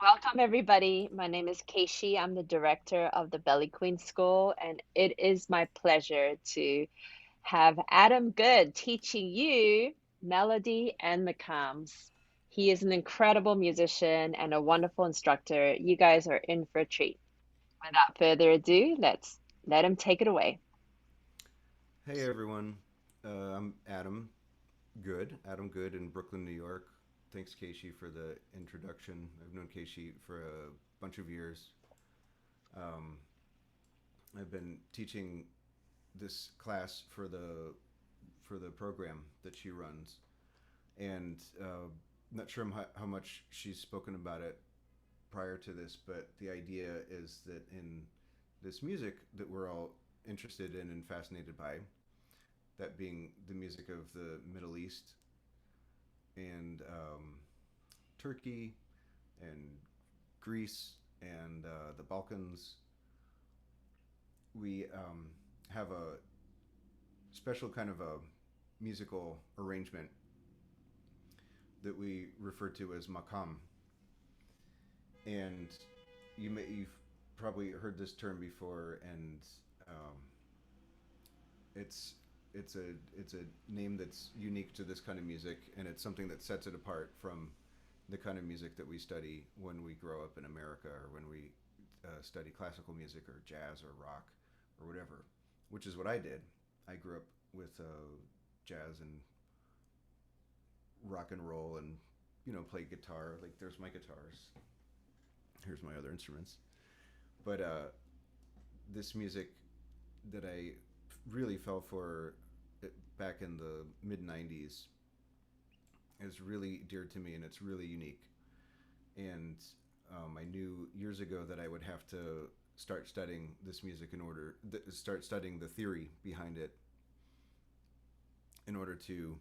Welcome, everybody. My name is Keishi. I'm the director of the Belly Queen School, and it is my pleasure to have Adam Good teaching you melody and macams. He is an incredible musician and a wonderful instructor. You guys are in for a treat. Without further ado, let's let him take it away. Hey everyone, I'm Adam Good in Brooklyn, New York. Thanks, Keishi, for the introduction. I've known Keishi for a bunch of years. Um, I've been teaching this class for the program that she runs, and not sure how much she's spoken about it prior to this, but the idea is that in this music that we're all interested in and fascinated by, that being the music of the Middle East and Turkey and Greece and the Balkans, we have a special kind of a musical arrangement that we refer to as makam. And you've probably heard this term before, and um, it's it's a name that's unique to this kind of music, and it's something that sets it apart from the kind of music that we study when we grow up in America or when we study classical music or jazz or rock or whatever, which is what I did. I grew up with jazz and rock and roll and play guitar. Like there's my guitars. Here's my other instruments. But this music that I really fell for back in the mid 90s is really dear to me and it's really unique. And I knew years ago that I would have to start studying this music start studying the theory behind it in order to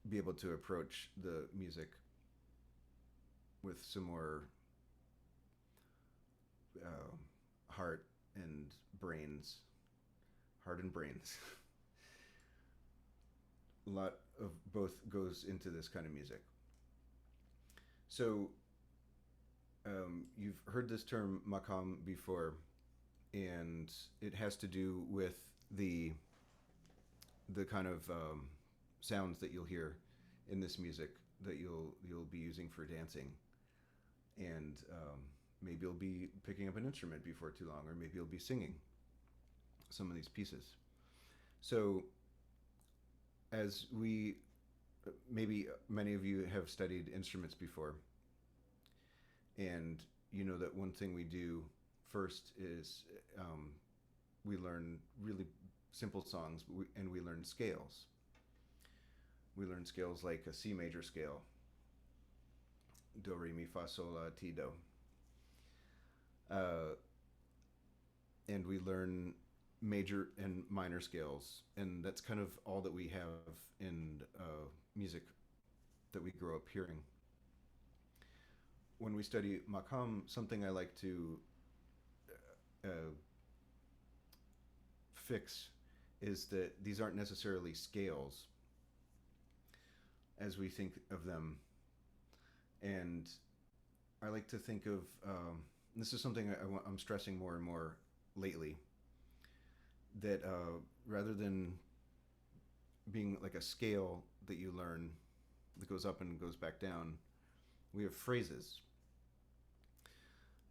be able to approach the music with some more uh, heart and brains, heart and brains. A lot of both goes into this kind of music. So you've heard this term makam before, and it has to do with the the kind of sounds that you'll hear in this music that you'll be using for dancing, and maybe you'll be picking up an instrument before too long, or maybe you'll be singing some of these pieces. So as we maybe many of you have studied instruments before, and you know that one thing we do first is we learn really simple songs, and we learn scales. We learn scales like a C major scale, do re mi fa sol la ti do, uh, and we learn major and minor scales, and that's kind of all that we have in music that we grow up hearing. When we study makam, something I like to uh, fix is that these aren't necessarily scales as we think of them. And I like to think of this is something I'm stressing more and more lately, that rather than being like a scale that you learn that goes up and goes back down, we have phrases,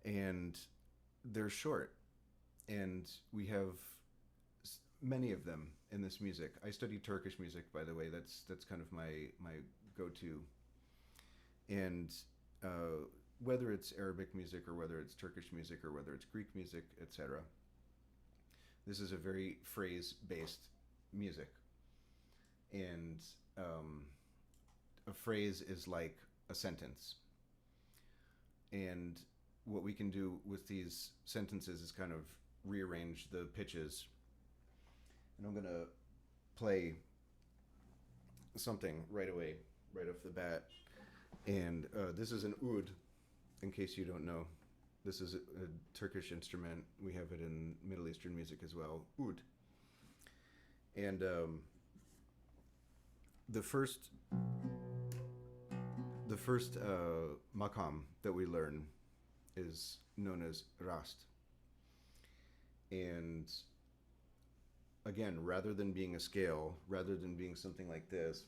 and they're short, and we have many of them in this music. I study Turkish music, by the way. That's kind of my go-to. And whether it's Arabic music or whether it's Turkish music or whether it's Greek music, etc., this is a very phrase-based music, and a phrase is like a sentence. And what we can do with these sentences is kind of rearrange the pitches. And I'm gonna play something right away, right off the bat. And this is an oud, in case you don't know. This is a Turkish instrument. We have it in Middle Eastern music as well. Oud. And the first The first makam that we learn is known as rast. And again, rather than being a scale, rather than being something like this,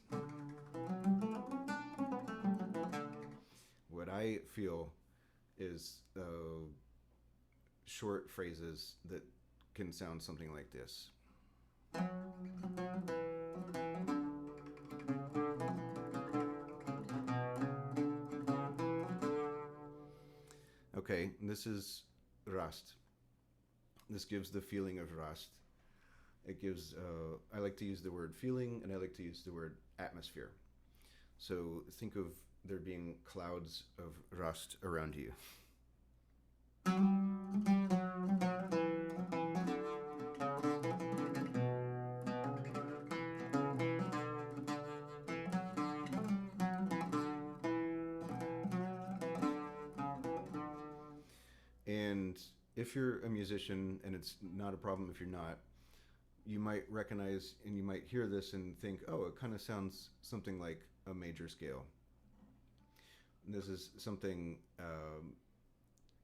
what I feel is short phrases that can sound something like this. Okay, this is rast. This gives the feeling of rast. It gives, I like to use the word feeling and I like to use the word atmosphere. So think of there being clouds of rust around you. And if you're a musician, and it's not a problem if you're not, you might recognize and you might hear this and think, oh, it kind of sounds something like a major scale. And this is something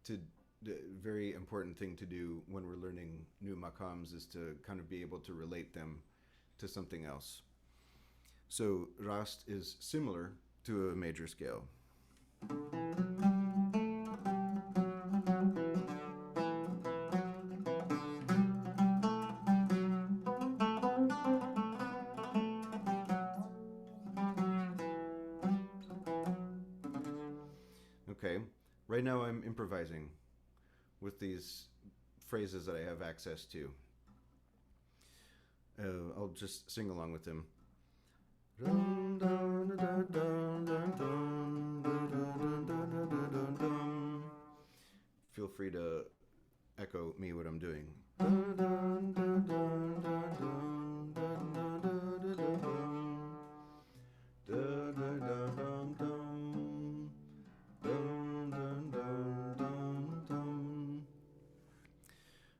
to the very important thing to do when we're learning new makams is to kind of be able to relate them to something else. So rast is similar to a major scale. Okay, right now I'm improvising with these phrases that I have access to. I'll just sing along with them. Feel free to echo me what I'm doing.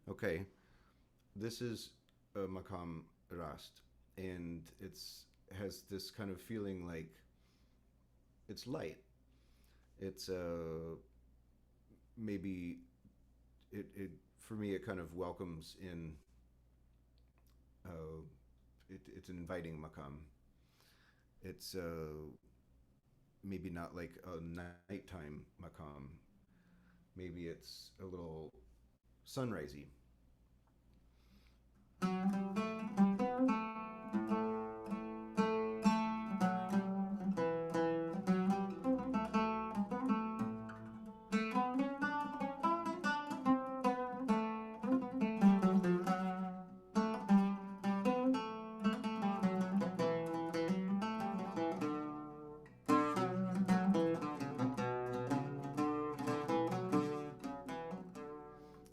Okay, this is a makam rast, and it's has this kind of feeling like it's light. It's maybe it for me it kind of welcomes in. It's an inviting makam. It's maybe not like a nighttime makam. Maybe it's a little sunrisey.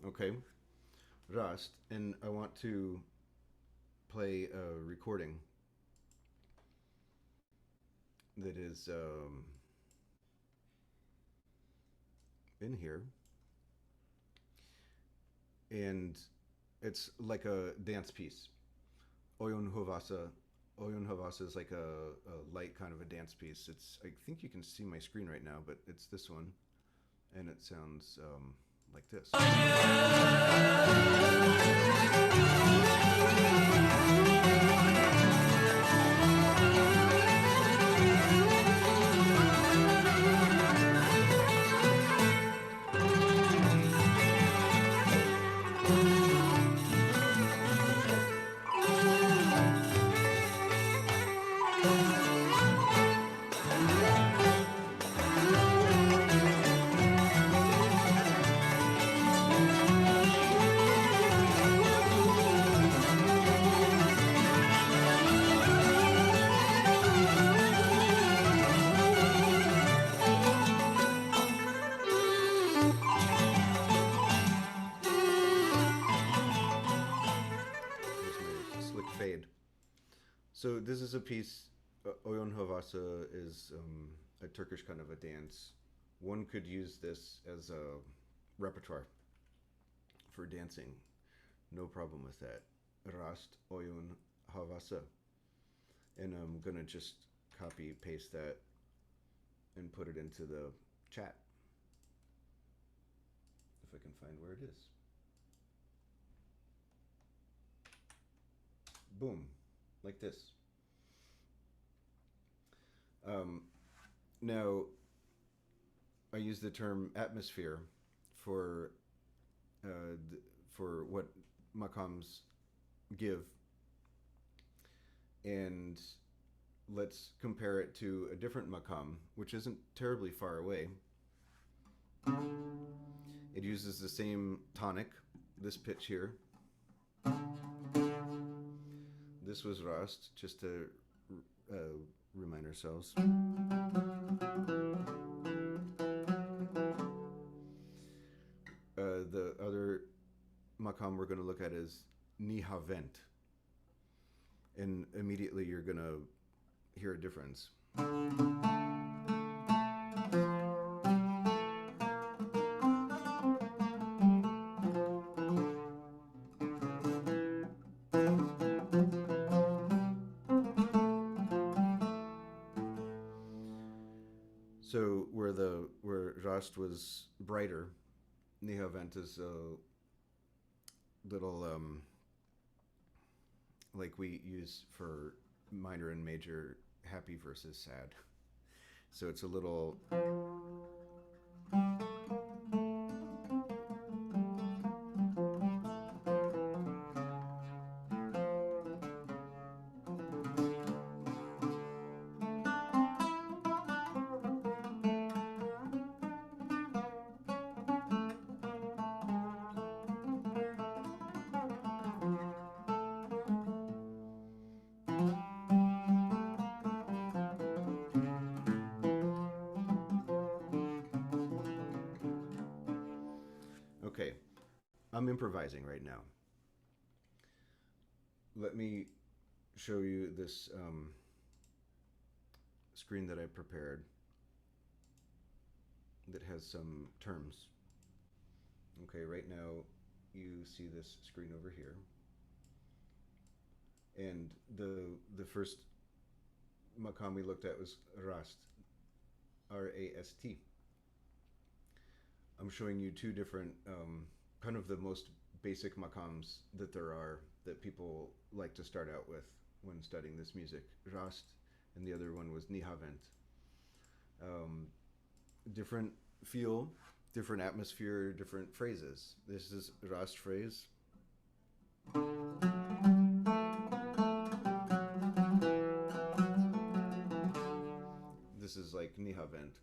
Okay, Rust, and I want to play a recording that is in here, and it's like a dance piece. Oyun Havasa. Oyun Havasa is like a light kind of a dance piece. It's I think you can see my screen right now, but it's this one, and it sounds like this. Here's my slick fade. So this is a piece. Oyun Havasa is a Turkish kind of a dance. One could use this as a repertoire for dancing. No problem with that. Rast Oyun Havasa. And I'm gonna just copy paste that and put it into the chat if I can find where it is. Boom, like this. Um, Now, I use the term atmosphere for for what maqams give, and let's compare it to a different maqam, which isn't terribly far away. It uses the same tonic, this pitch here. This was Rast, just to uh, remind ourselves. The other maqam we're going to look at is Nihavent, and immediately you're going to hear a difference. So where Rast was brighter, Nihavent is a little like we use for minor and major, happy versus sad. So it's a little. Okay, I'm improvising right now. Let me show you this screen that I prepared that has some terms. Okay, right now you see this screen over here, and the first maqam we looked at was Rast, Rast. I'm showing you two different, kind of the most basic maqams that there are that people like to start out with when studying this music. Rast, and the other one was Nihavent. Um, Different feel, different atmosphere, different phrases. This is Rast phrase. This is like Nihavent.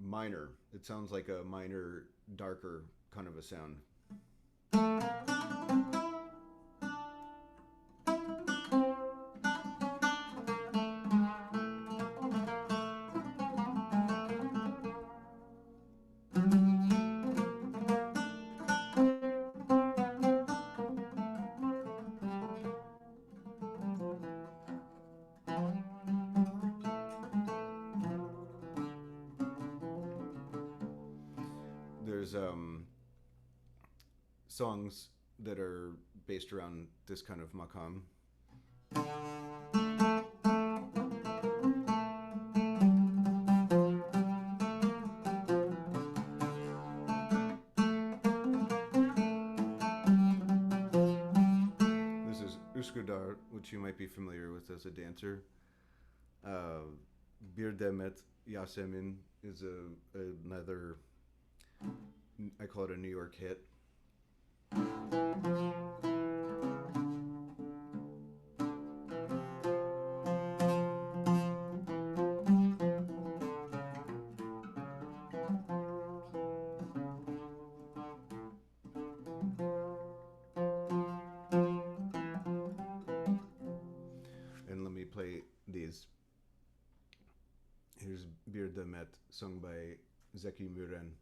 Minor. It sounds like a minor, darker kind of a sound. There's songs that are based around this kind of maqam. This is Uskudar, which you might be familiar with as a dancer. Uh, Bir Demet Yasemin is another, I call it a New York hit. And let me play these. Here's Bir Demet, sung by Zeki Müren.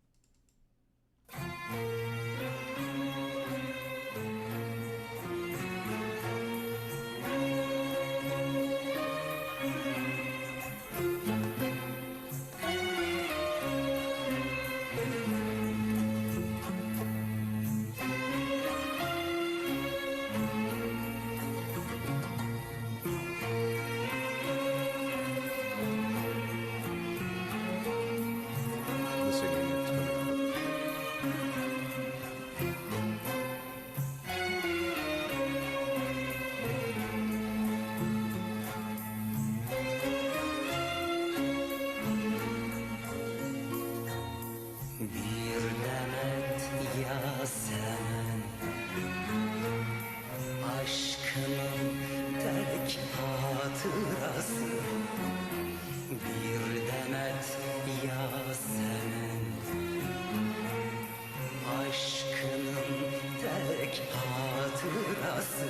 yarası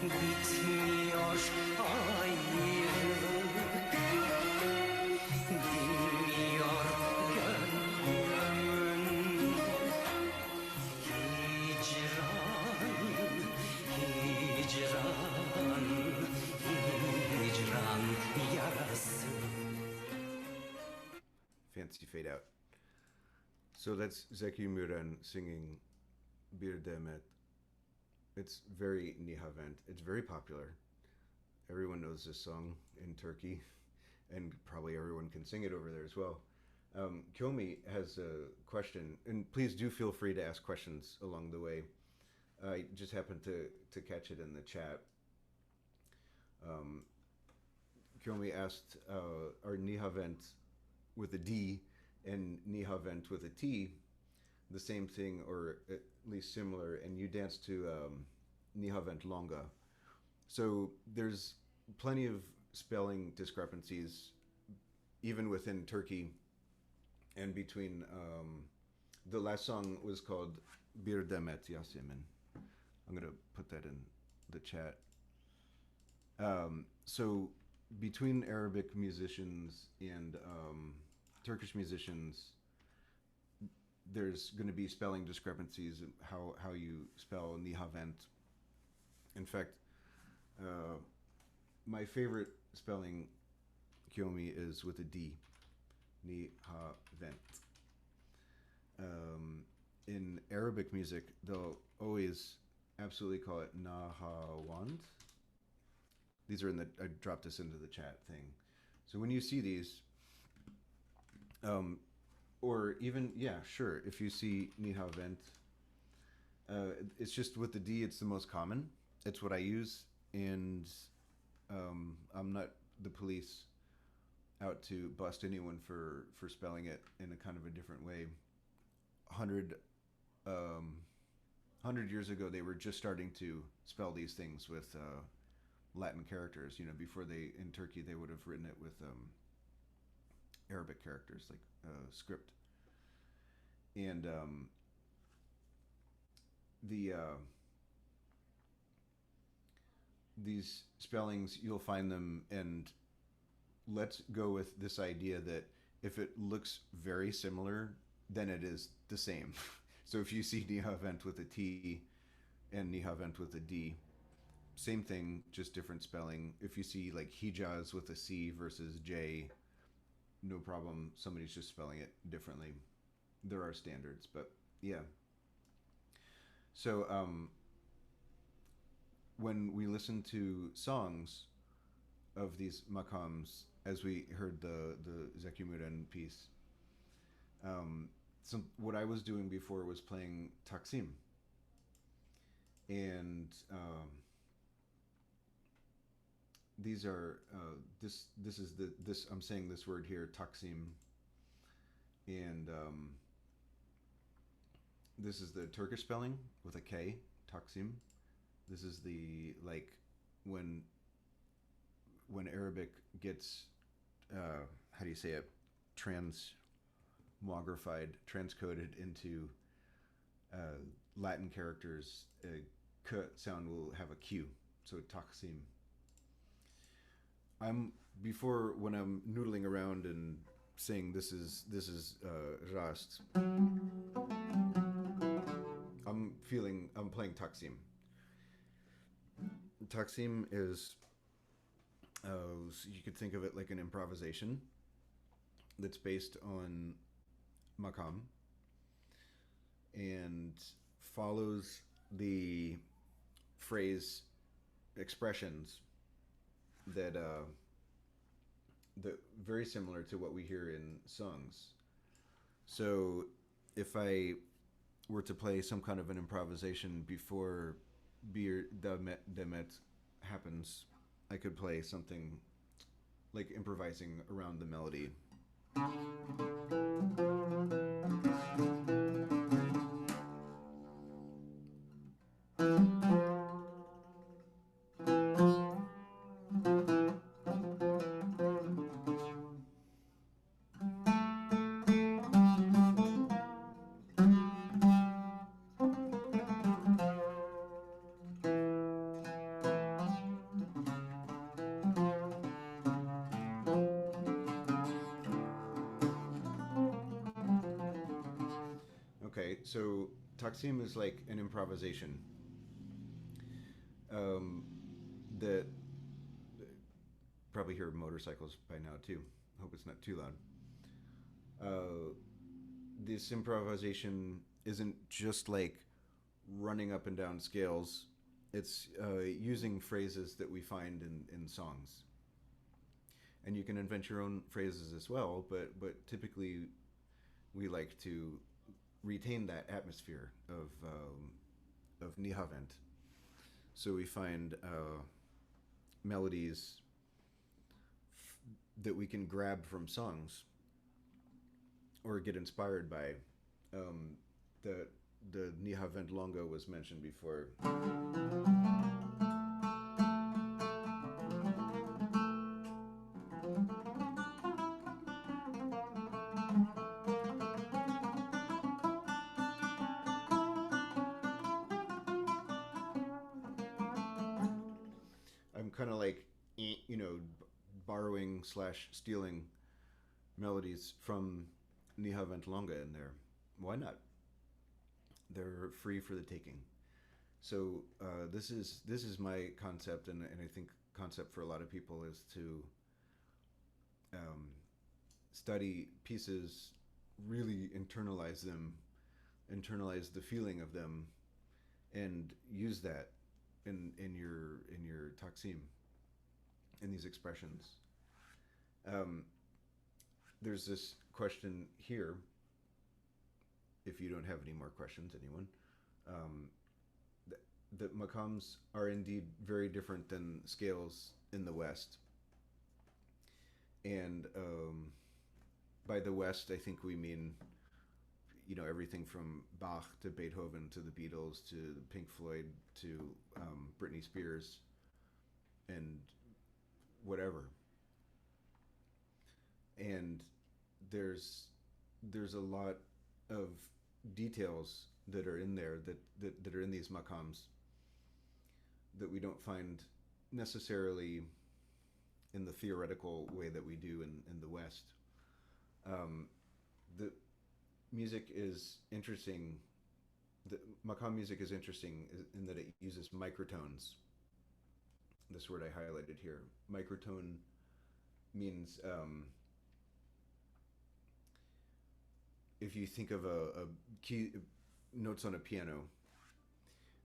bitmiyor ayrılık dinmiyor gönlümün hicran hicran hicran yarası. Fancy fade out. So that's Zeki Müren singing Bir Demet. It's very Nihavent. It's very popular. Everyone knows this song in Turkey, and probably everyone can sing it over there as well. Kyomi has a question, and please do feel free to ask questions along the way. I just happened to catch it in the chat. Um, Kyomi asked, "Are Nihavent with a D and Nihavent with a T the same thing, or at least similar?" And you dance to Nihavent Longa. So there's plenty of spelling discrepancies, even within Turkey, and between. The last song was called Bir Demet Yasemin. I'm gonna put that in the chat. So between Arabic musicians and Turkish musicians, there's going to be spelling discrepancies in how you spell Nihavent. In fact, uh, my favorite spelling Kyomi is with a D, Nihavent. In Arabic music, they'll always absolutely call it Nahawand. These are in the. I dropped this into the chat thing. So when you see these, um, or even yeah, sure. If you see Nihavent, it's just with the D. It's the most common. It's what I use, and I'm not the police out to bust anyone for spelling it in a kind of a different way. 100 um, 100 years ago, they were just starting to spell these things with Latin characters. You know, before they in Turkey they would have written it with Arabic characters like script. And the these spellings you'll find them, and let's go with this idea that if it looks very similar, then it is the same. So if you see Nihavent with a T and Nihavent with a D, same thing, just different spelling. If you see like Hijaz with a C versus J, no problem. Somebody's just spelling it differently. There are standards, but yeah. So when we listen to songs of these makams, as we heard the Zeki Müren piece, what I was doing before was playing Taksim, and these are this is this I'm saying this word here Taksim, and this is the Turkish spelling with a K, Taksim. This is the like when Arabic gets how do you say it, transmogrified, transcoded into Latin characters. A k sound will have a Q, so Taksim. I'm before when I'm noodling around and saying this is Rast. I'm playing Taksim. Taksim is you could think of it like an improvisation that's based on makam and follows the phrase expressions that very similar to what we hear in songs. So if I were to play some kind of an improvisation before Bir Demet happens, I could play something like improvising around the melody. So Taksim is like an improvisation um, that probably hear motorcycles by now too. Hope it's not too loud. Uh, this improvisation isn't just like running up and down scales. It's using phrases that we find in songs, and you can invent your own phrases as well. But typically, we like to retain that atmosphere of Nihavent. So we find melodies that we can grab from songs or get inspired by. Um, the the Nihavent Longo was mentioned before. I'm kind of like, borrowing slash stealing melodies from Nihavent Longa in there. Why not? They're free for the taking. So this is my concept, and I think concept for a lot of people is to um, study pieces, really internalize them, internalize the feeling of them, and use that in your taksim, in these expressions. Um, there's this question here. If you don't have any more questions, anyone, um, that makams are indeed very different than scales in the West. And by the West, I think we mean everything from Bach to Beethoven to the Beatles to Pink Floyd to Britney Spears and whatever. And there's a lot of details that are in there that are in these makams that we don't find necessarily in the theoretical way that we do in the West. The music is interesting. The makam music is interesting in that it uses microtones. This word I highlighted here. Microtone means if you think of a key notes on a piano,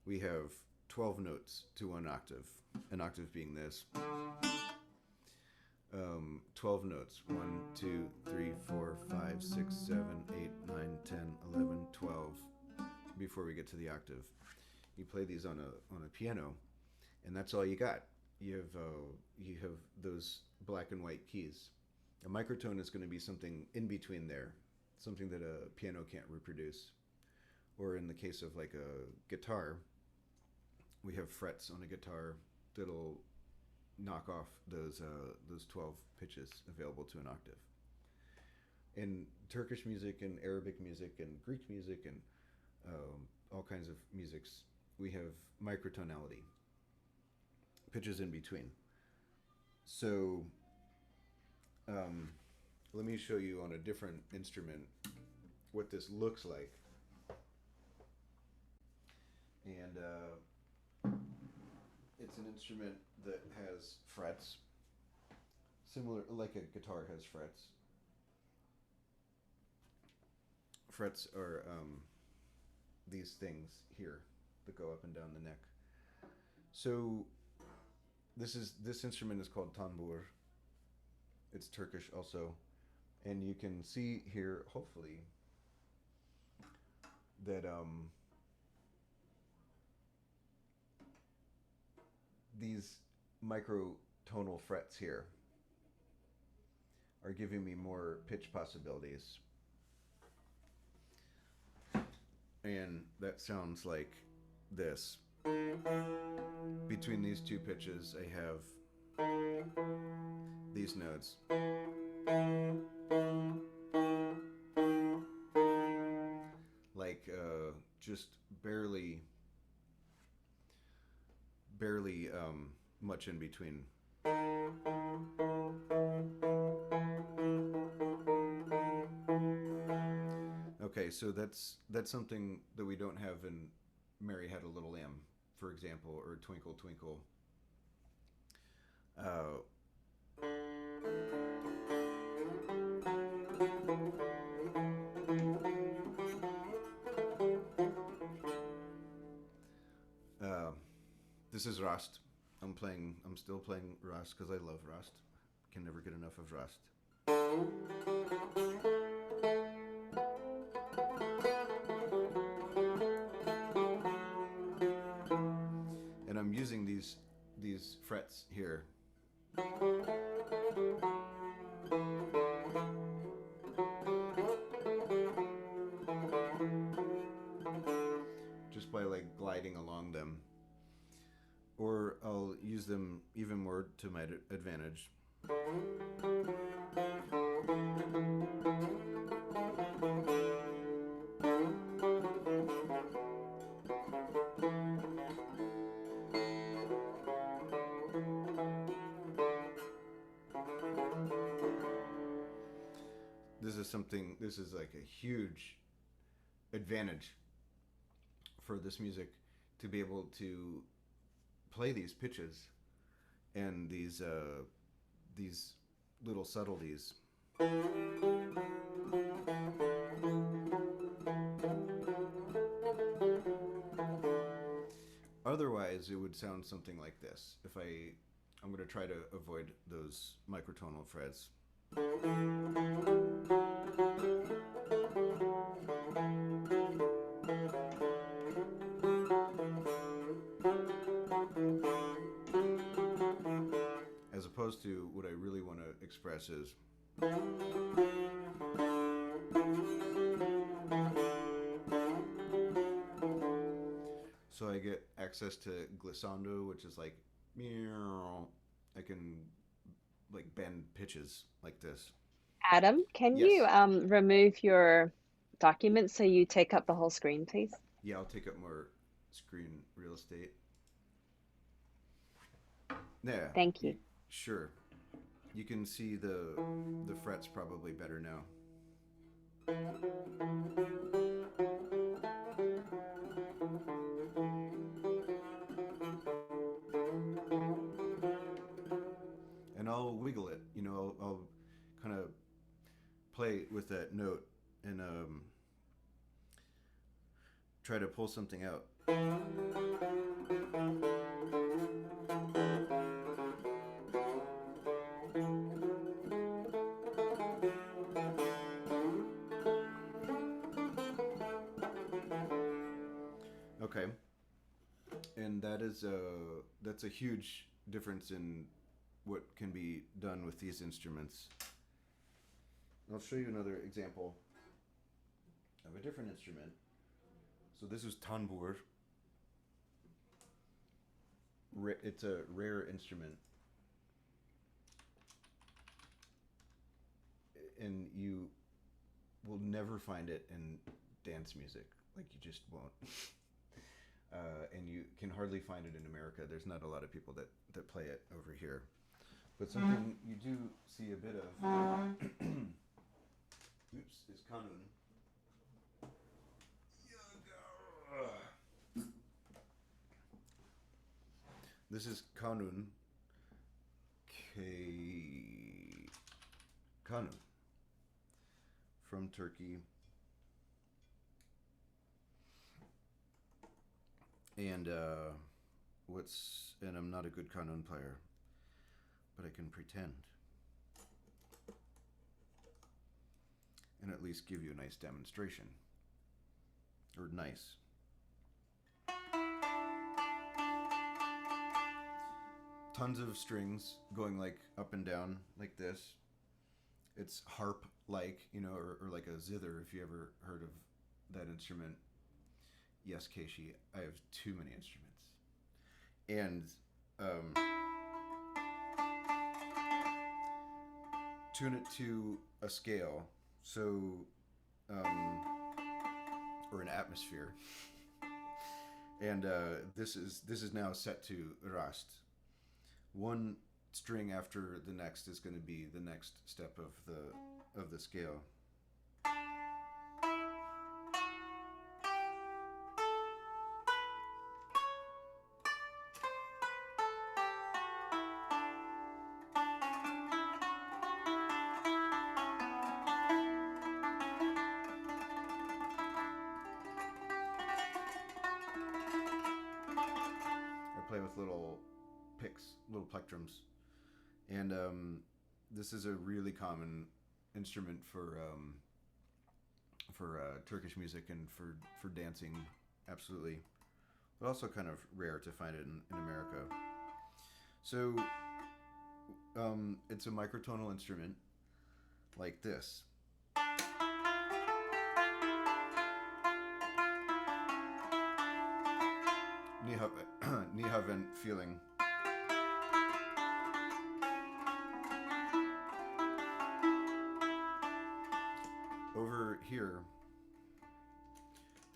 we have 12 notes to one octave. An octave being this. 12 notes. 1, 2, 3, 4, 5, 6, 7, 8, 9, 10, 11, 12 before we get to the octave. You play these on a piano, and that's all you got. You have those black and white keys. A microtone is going to be something in between there, something that a piano can't reproduce. Or in the case of like a guitar, we have frets on a guitar that'll knock off those 12 pitches available to an octave. In Turkish music and Arabic music and Greek music and all kinds of musics, we have microtonality, pitches in between. So let me show you on a different instrument what this looks like. And it's an instrument that has frets, similar like a guitar has frets. Frets are these things here that go up and down the neck. So this instrument is called tambur. It's Turkish also, and you can see here, hopefully, that these microtonal frets here are giving me more pitch possibilities. And that sounds like this. Between these two pitches, I have these notes. Like just barely much in between. Okay, Okay, so that's something that we don't have in Mary Had a Little Lamb, for example, or Twinkle Twinkle. Uh, uh, this is Rast. I'm still playing Rast because I love Rast. Can never get enough of Rast. And I'm using these frets here just by like gliding along them, or I'll use them even more to my advantage. This is like a huge advantage for this music to be able to play these pitches and these little subtleties. Otherwise, it would sound something like this. I'm going to try to avoid those microtonal frets. As opposed to what I really want to express is so I get access to glissando, which is like meow. I can like bend pitches like this. Adam, can you Yes. remove your document so you take up the whole screen, please? Yeah, I'll take up more screen real estate. Yeah. Thank you. Sure. You can see the frets probably better now. And I'll wiggle it. I'll kind of play with that note and try to pull something out. Okay, and that's a huge difference in what can be done with these instruments. I'll show you another example of a different instrument. So this is tanbur. It's a rare instrument, and you will never find it in dance music. Like you just won't. And you can hardly find it in America. There's not a lot of people that play it over here. But something you do see a bit of, oops, is kanun. This is kanun, kanun from Turkey. And and I'm not a good kanun player, but I can pretend and at least give you a nice demonstration. Or nice. Tons of strings going like up and down like this. It's harp like, or like a zither if you ever heard of that instrument. Yes, Keishi, I have too many instruments. And tune it to a scale, so or an atmosphere. And this is now set to Rast. One string after the next is going to be the next step of the scale. with little picks, little plectrums, and this is a really common instrument for Turkish music and for dancing, absolutely, but also kind of rare to find it in America. So it's a microtonal instrument like this. Nihaven feeling. Over here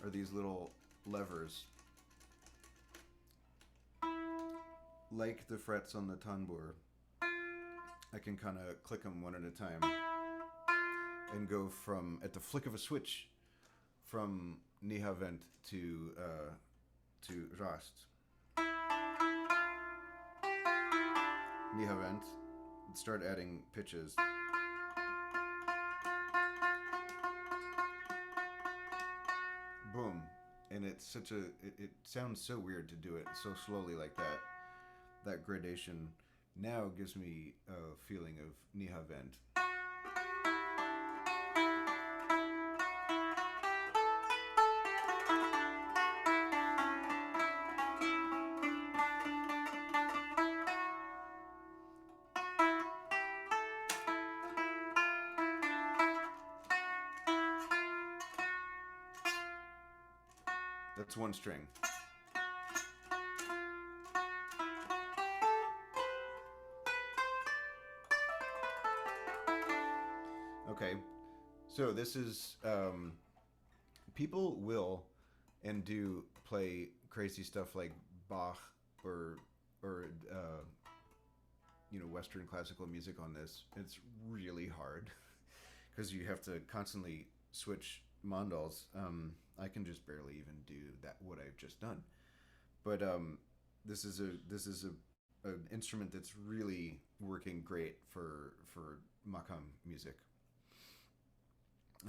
are these little levers, like the frets on the tanbur. I can kind of click them one at a time and go from, at the flick of a switch, from Nihavent to Rast. Nihavent, start adding pitches. Boom. And it's such a, it sounds so weird to do it so slowly like that. That gradation now gives me a feeling of Nihavent. That's one string. Okay, so this is people will and do play crazy stuff like Bach or or Western classical music on this. It's really hard because you have to constantly switch mandals. I can just barely even do that what I've just done. But this is a an instrument that's really working great for makam music.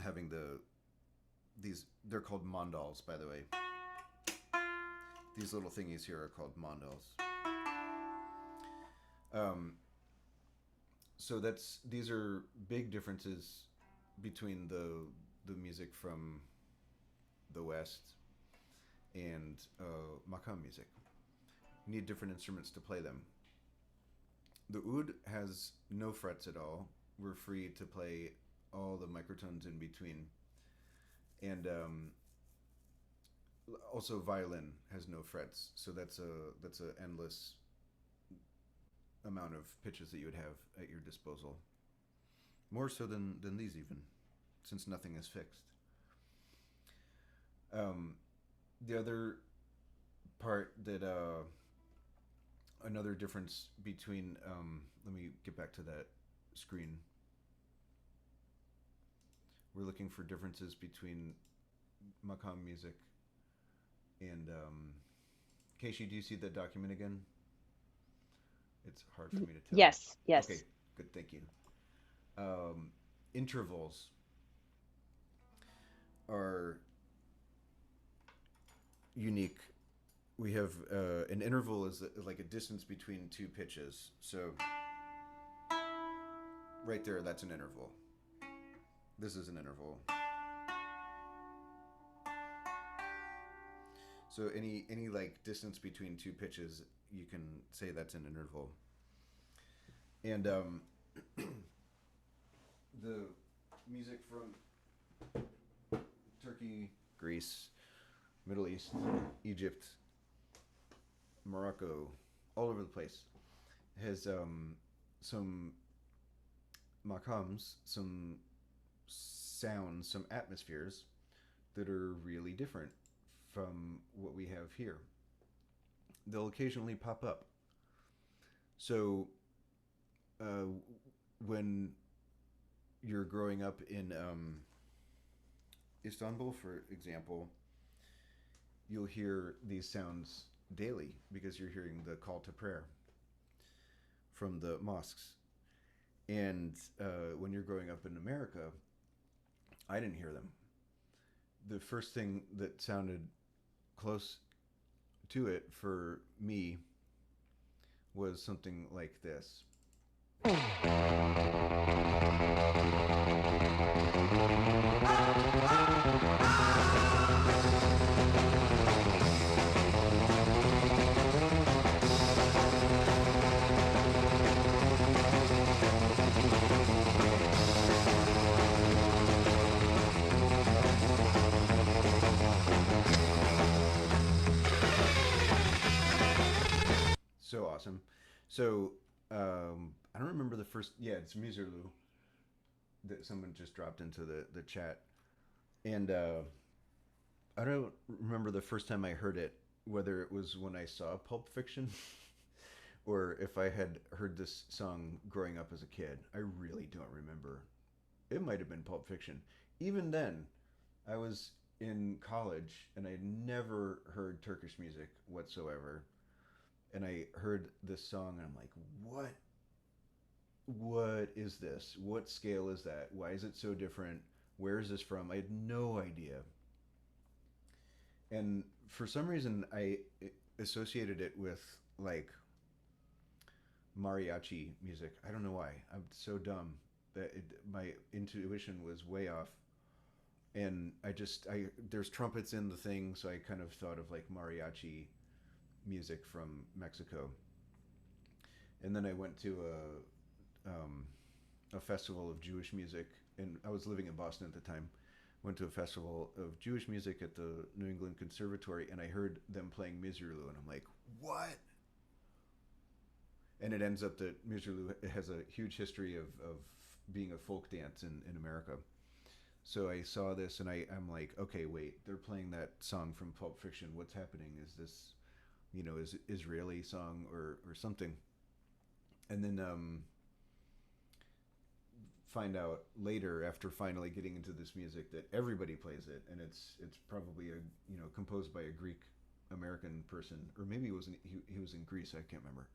Having these, they're called mandals, by the way. These little thingies here are called mandals. Um, so these are big differences between the music from the West and makam music. You need different instruments to play them. The oud has no frets at all. We're free to play all the microtones in between, and also violin has no frets, so that's a endless amount of pitches that you would have at your disposal. More so than these even, since nothing is fixed. Um, the other part that another difference between let me get back to that screen. We're looking for differences between makam music and Keishi, do you see that document again? It's hard for me to tell. Yes, Okay, yes. good, thank you. Um, Intervals are unique. We have an interval is like a distance between two pitches. So right there, that's an interval. This is an interval. So any like distance between two pitches, you can say that's an interval. And the music from Turkey, Greece, Middle East, Egypt, Morocco, all over the place has some makams, some sounds, some atmospheres that are really different from what we have here. They'll occasionally pop up. So uh, when you're growing up in Istanbul, for example, you'll hear these sounds daily because you're hearing the call to prayer from the mosques. And when you're growing up in America, I didn't hear them. The first thing that sounded close to it for me was something like this. So awesome. So I don't remember the first. Yeah, it's Miserlou that someone just dropped into the chat, and I don't remember the first time I heard it. Whether it was when I saw Pulp Fiction, or if I had heard this song growing up as a kid. I really don't remember. It might have been Pulp Fiction. Even then, I was in college and I had never heard Turkish music whatsoever. And I heard this song and I'm like, what is this? What scale is that? Why is it so different? Where is this from? I had no idea. And for some reason, I associated it with like mariachi music. I don't know why. I'm so dumb that my intuition was way off. And I there's trumpets in the thing, so I kind of thought of like mariachi music from Mexico. And then I went to a festival of Jewish music, and I was living in Boston at the time. Went to a festival of Jewish music at the New England Conservatory, and I heard them playing Misirlou, and I'm like, what? And it ends up that Misirlou has a huge history of being a folk dance in America. So I saw this, and I'm like, okay, wait, they're playing that song from Pulp Fiction. What's happening? Is this, is Israeli song or something? And then find out later after finally getting into this music that everybody plays it, and it's probably a composed by a Greek American person, or maybe he was in Greece. I can't remember,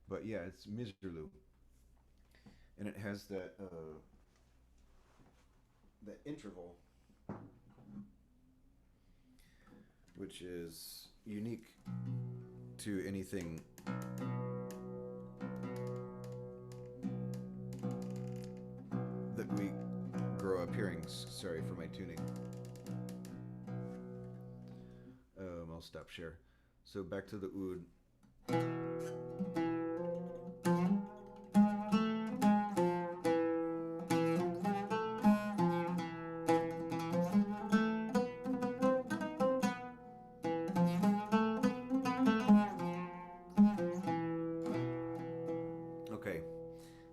but yeah, it's Mizerlou, and it has that interval, which is unique to anything that we grow up hearing. Sorry for my tuning. I'll stop share. So back to the oud. Okay,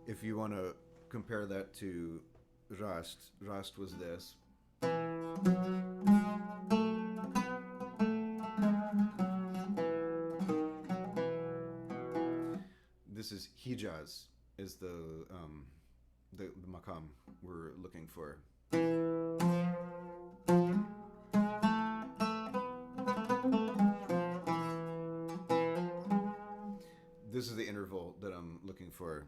if you want to compare that to Rast was this. This is Hijaz, is the makam we're looking for. This is the interval that I'm looking for.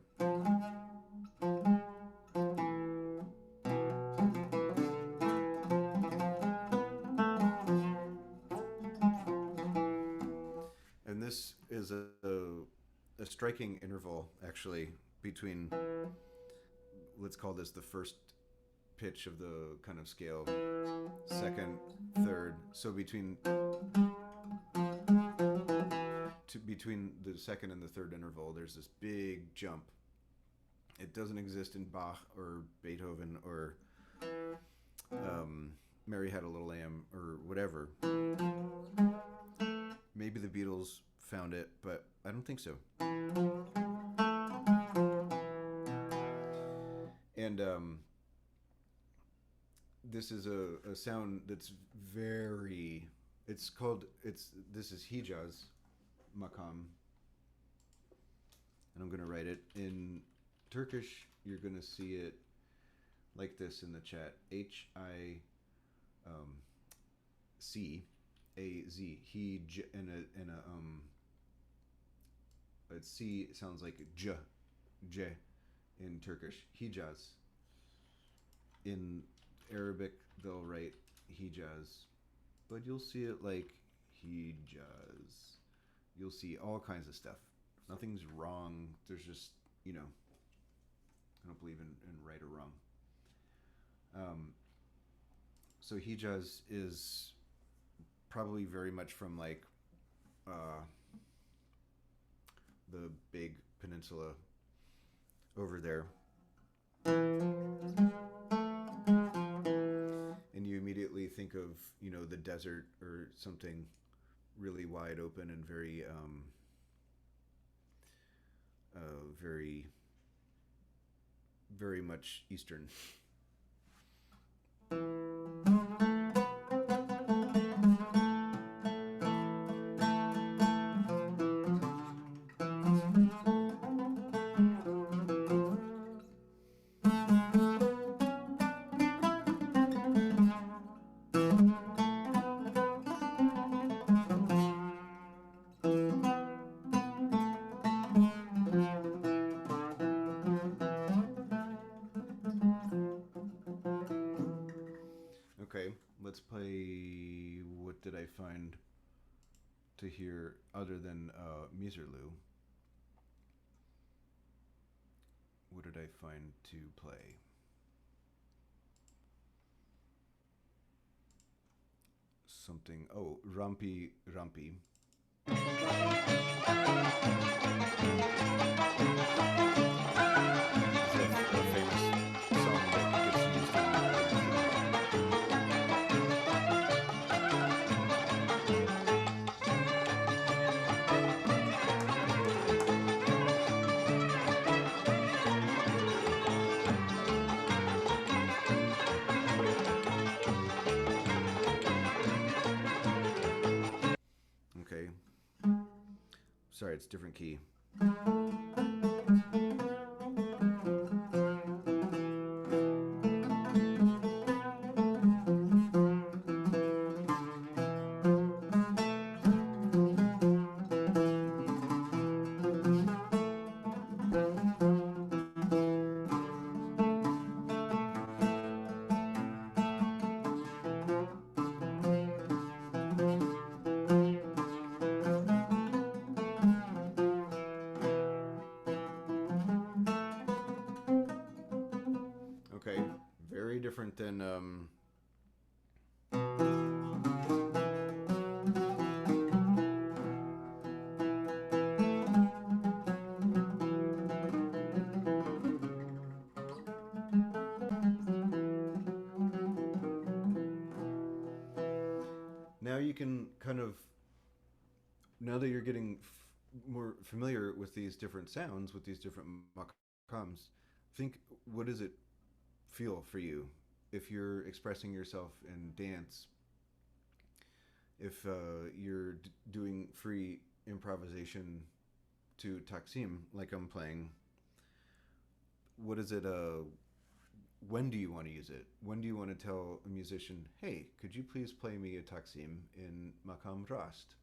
And this is a striking interval, actually, between, let's call this the first pitch of the kind of scale, second, third. So between the second and the third interval, there's this big jump. It doesn't exist in Bach or Beethoven or Mary Had a Little Lamb or whatever. Maybe the Beatles found it, but I don't think so. And this is a sound that's very. This is Hijaz makam, and I'm gonna write it in Turkish. You're gonna see it like this in the chat. HICAZ. He and a C sounds like j in Turkish. Hijaz. In Arabic, they'll write Hijaz, but you'll see it like Hijaz. You'll see all kinds of stuff Nothing's wrong. There's just, you know, I don't believe in right or wrong. Um, so Hijaz is probably very much from like uh, the big peninsula over there, and you immediately think of, you know, the desert or something really wide open and very very very much eastern. Okay, let's play. What did I find to hear other than Miserloo? What did I find to play? Something. Oh, Rumpy Rumpy. It's a famous song that gets used in cinema. Okay, sorry, it's different key. Okay, very different than now you can kind of, now that you're getting more familiar with these different sounds, with these different makams, think, what does it feel for you if you're expressing yourself in dance, if you're doing free improvisation to Taksim like I'm playing? What is it? When do you want to use it? When do you want to tell a musician, hey, could you please play me a Taksim in Makam Rast?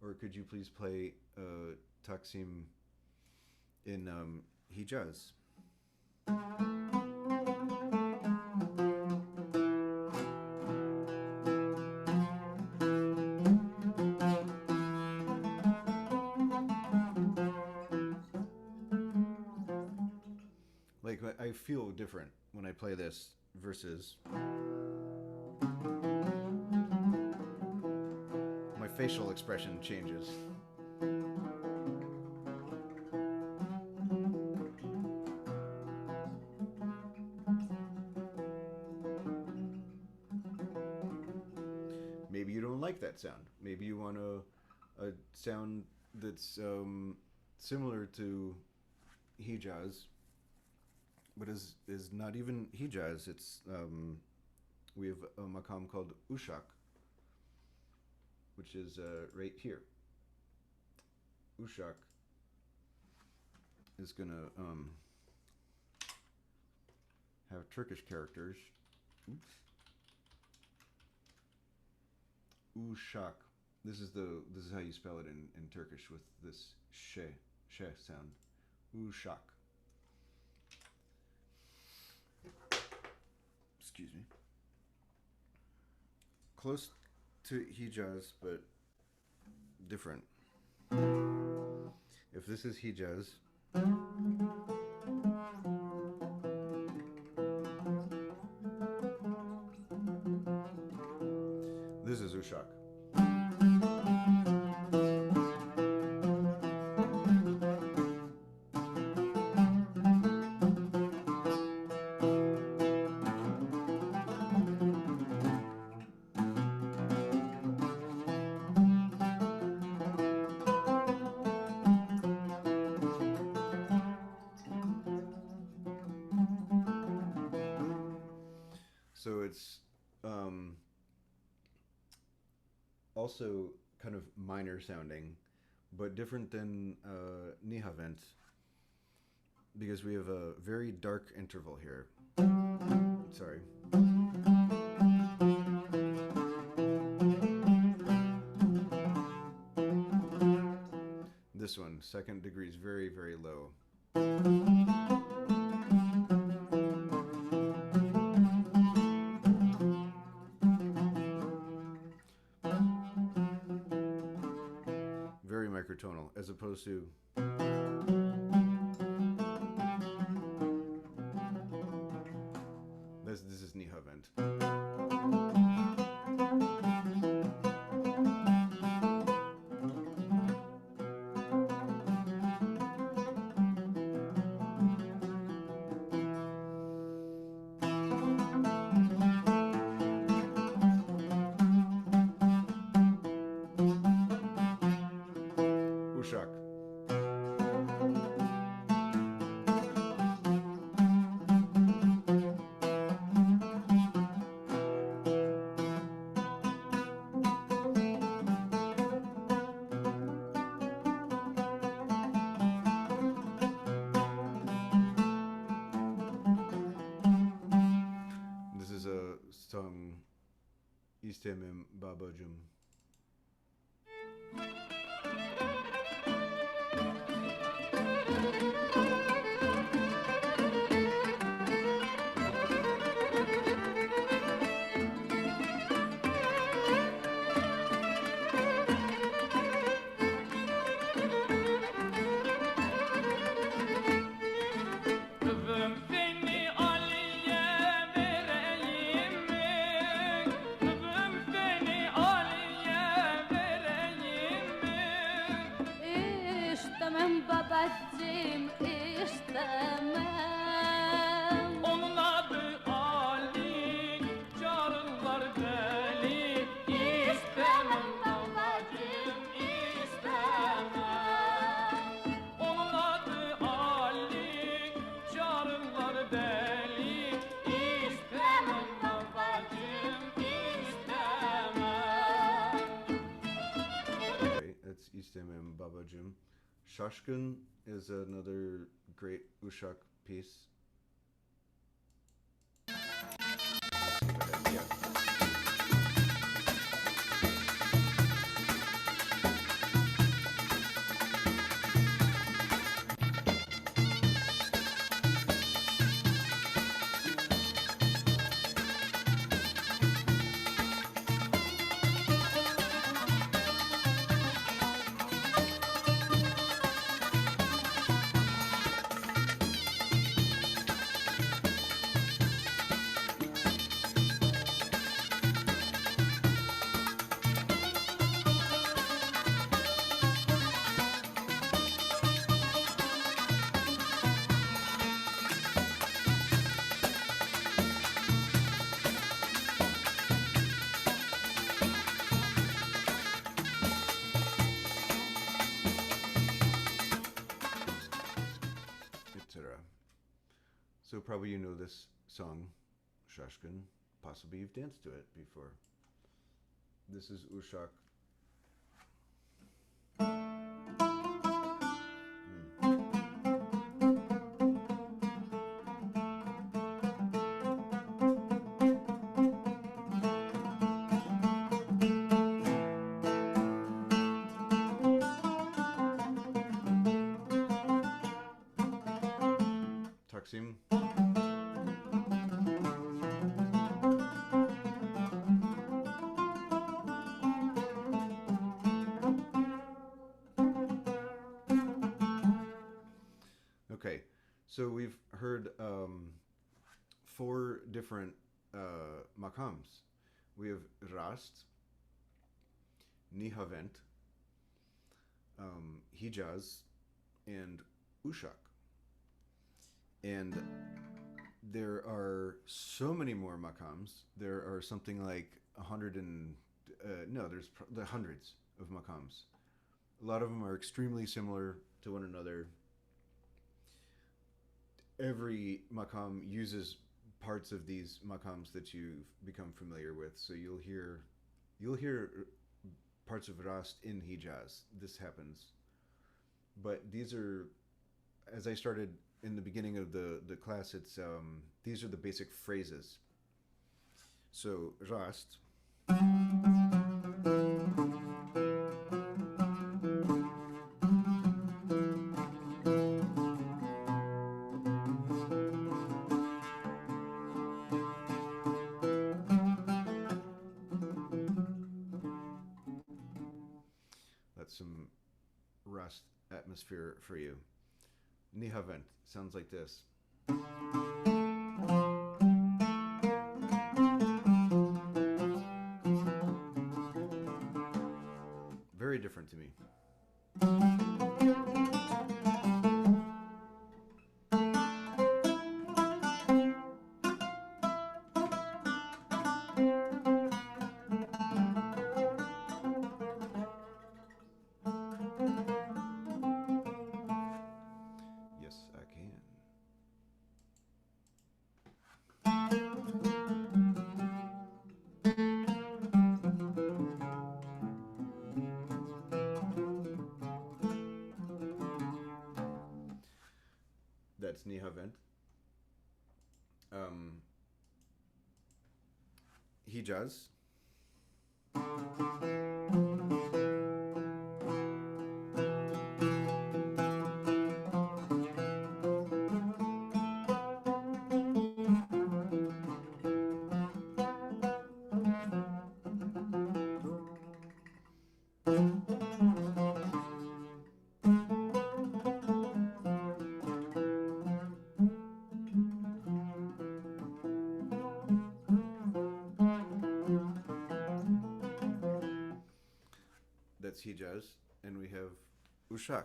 Or could you please play Taksim in Hijaz? Like, I feel different when I play this versus my facial expression changes. Maybe you don't like that sound. Maybe you want a sound that's similar to Hijaz, but is not even Hijaz. It's we have a makam called Ushak, which is right here. Ushak is gonna have Turkish characters. Oops. Ushak. This is how you spell it in Turkish with this she sound. Ushak. Excuse me. Close to Hijaz, but different. If this is Hijaz, this is Ushak. So it's um, also kind of minor sounding, but different than Nihavent because we have a very dark interval here. Sorry. This one, second degree, is very, very low. Very microtonal, as opposed to this is Nihavent. Ushak. This is a song İstemem babacım. Kızım seni Ali'ye vereyim mi? Kızım seni Ali'ye vereyim mi? İstemem babacığım, istemem. Onun adı Ali, çağırırlar deli. İstemem babacığım, istemem. Onun adı Ali, çağırırlar deli. İstemem babacığım, istemem. Okay, that's İstemem babacım. Şaşkın is another great Ushak piece. Yeah. Etc. So probably you know this song, Shashkin. Possibly you've danced to it before. This is Ushak. Taksim. Okay, so we've heard four different makams. We have Rast, Nihavent, Hijaz, and Ushak. And there are so many more makams. There are something like a hundred and no, there's the hundreds of makams. A lot of them are extremely similar to one another. Every makam uses parts of these makams that you've become familiar with. So you'll hear parts of Rast in Hijaz. This happens, but these are, as I started in the beginning of the class. It's these are the basic phrases. So Rast. That's some Rast atmosphere for you. Nihavent sounds like this. Very different to me. Yes, I can. That's Nihavent. Um, Hijaz. That's Hijaz. And we have Ushak.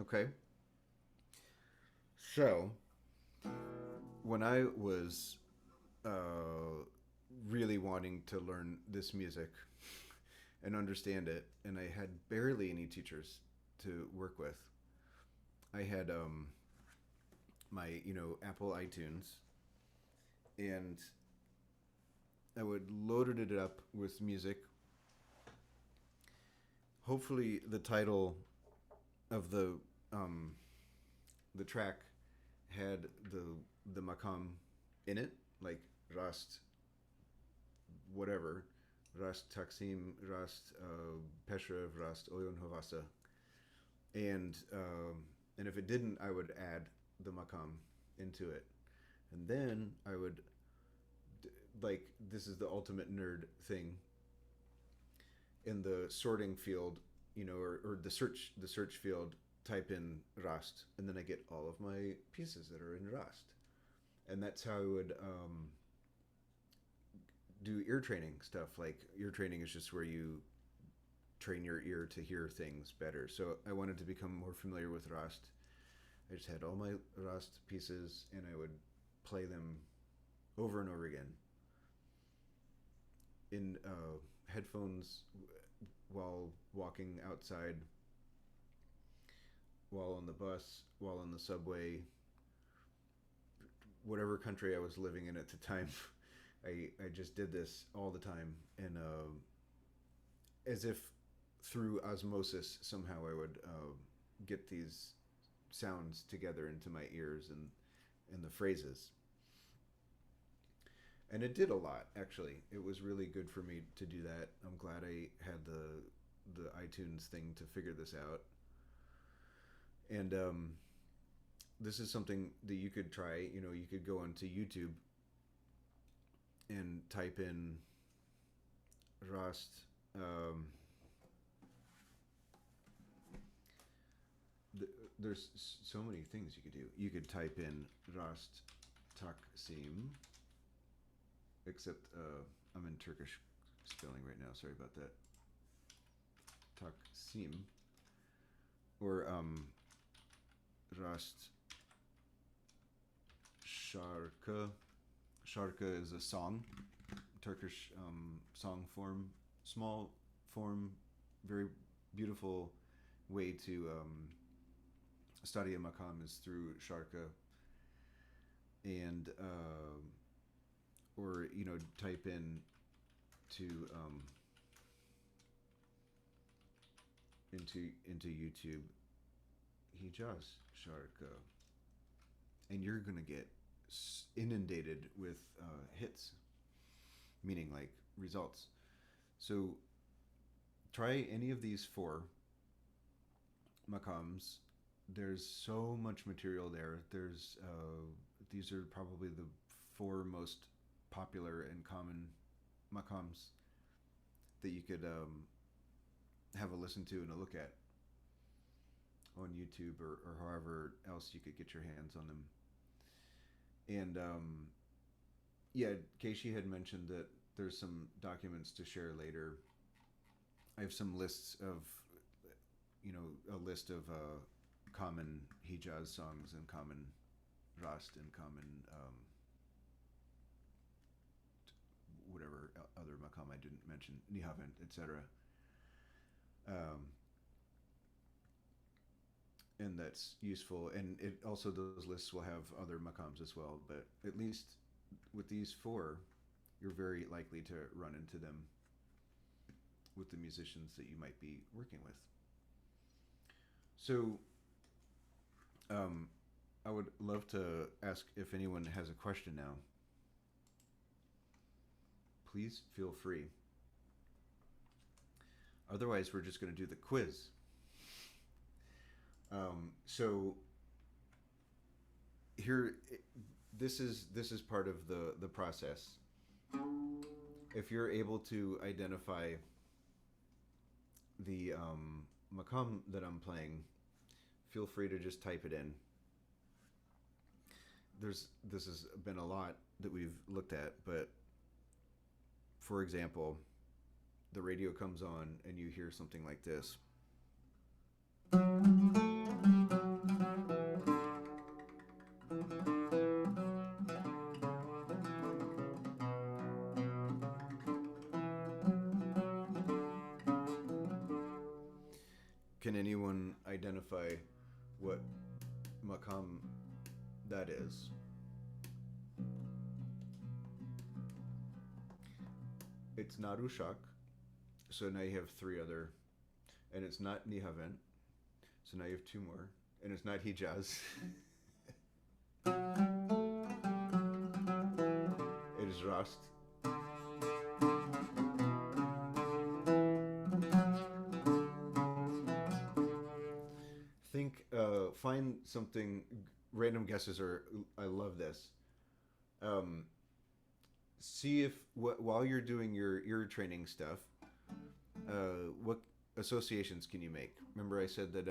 Okay. So, when I was really wanting to learn this music and understand it, and I had barely any teachers to work with, I had my Apple iTunes, and I would loaded it up with music. Hopefully, the title of the track had the makam in it, like Rast, whatever, Rast Taksim, Rast Peshrev, Rast Oyon Havasa, and if it didn't, I would add the makam into it, and then I would like this is the ultimate nerd thing in the sorting field, or the search field, type in Rast, and then I get all of my pieces that are in Rast, and that's how I would do ear training stuff. Like ear training is just where you train your ear to hear things better. So I wanted to become more familiar with Rast. I just had all my Rast pieces, and I would play them over and over again in headphones while walking outside, while on the bus, while on the subway, whatever country I was living in at the time. I just did this all the time, and as if through osmosis somehow I would get these sounds together into my ears and the phrases. And it did a lot, actually. It was really good for me to do that. I'm glad I had the iTunes thing to figure this out. And this is something that you could try. You know, you could go onto YouTube and type in Rust. There's so many things you could do. You could type in Rast Taksim, except I'm in Turkish spelling right now. Sorry about that. Taksim or Rast Şarkı. Şarkı is a song, Turkish song form, small form, very beautiful way to study a makam is through şarkı, and or you know type in to into YouTube Hijaz şarkı, and you're gonna get inundated with hits, meaning like results. So try any of these four makams. There's so much material there. There's these are probably the four most popular and common makams that you could have a listen to and a look at on YouTube or however else you could get your hands on them. And yeah, Keishi had mentioned that there's some documents to share later. I have some lists of, you know, a list of common Hijaz songs and common Rast and common whatever other makam I didn't mention, Nihavent, etc. And that's useful. And it also, those lists will have other makams as well. But at least with these four, you're very likely to run into them with the musicians that you might be working with. So I would love to ask if anyone has a question now. Please feel free. Otherwise, we're just going to do the quiz. So here, this is part of the process. If you're able to identify the makam that I'm playing, feel free to just type it in. This has been a lot that we've looked at, but for example, the radio comes on and you hear something like this. Can anyone identify what makam that is? It's not Ushak, so now you have three other, and it's not Nihavent, so now you have two more, and it's not Hijaz. It is Rast. Find something, random guesses are, I love this. See if, while you're doing your ear training stuff, what associations can you make? Remember I said that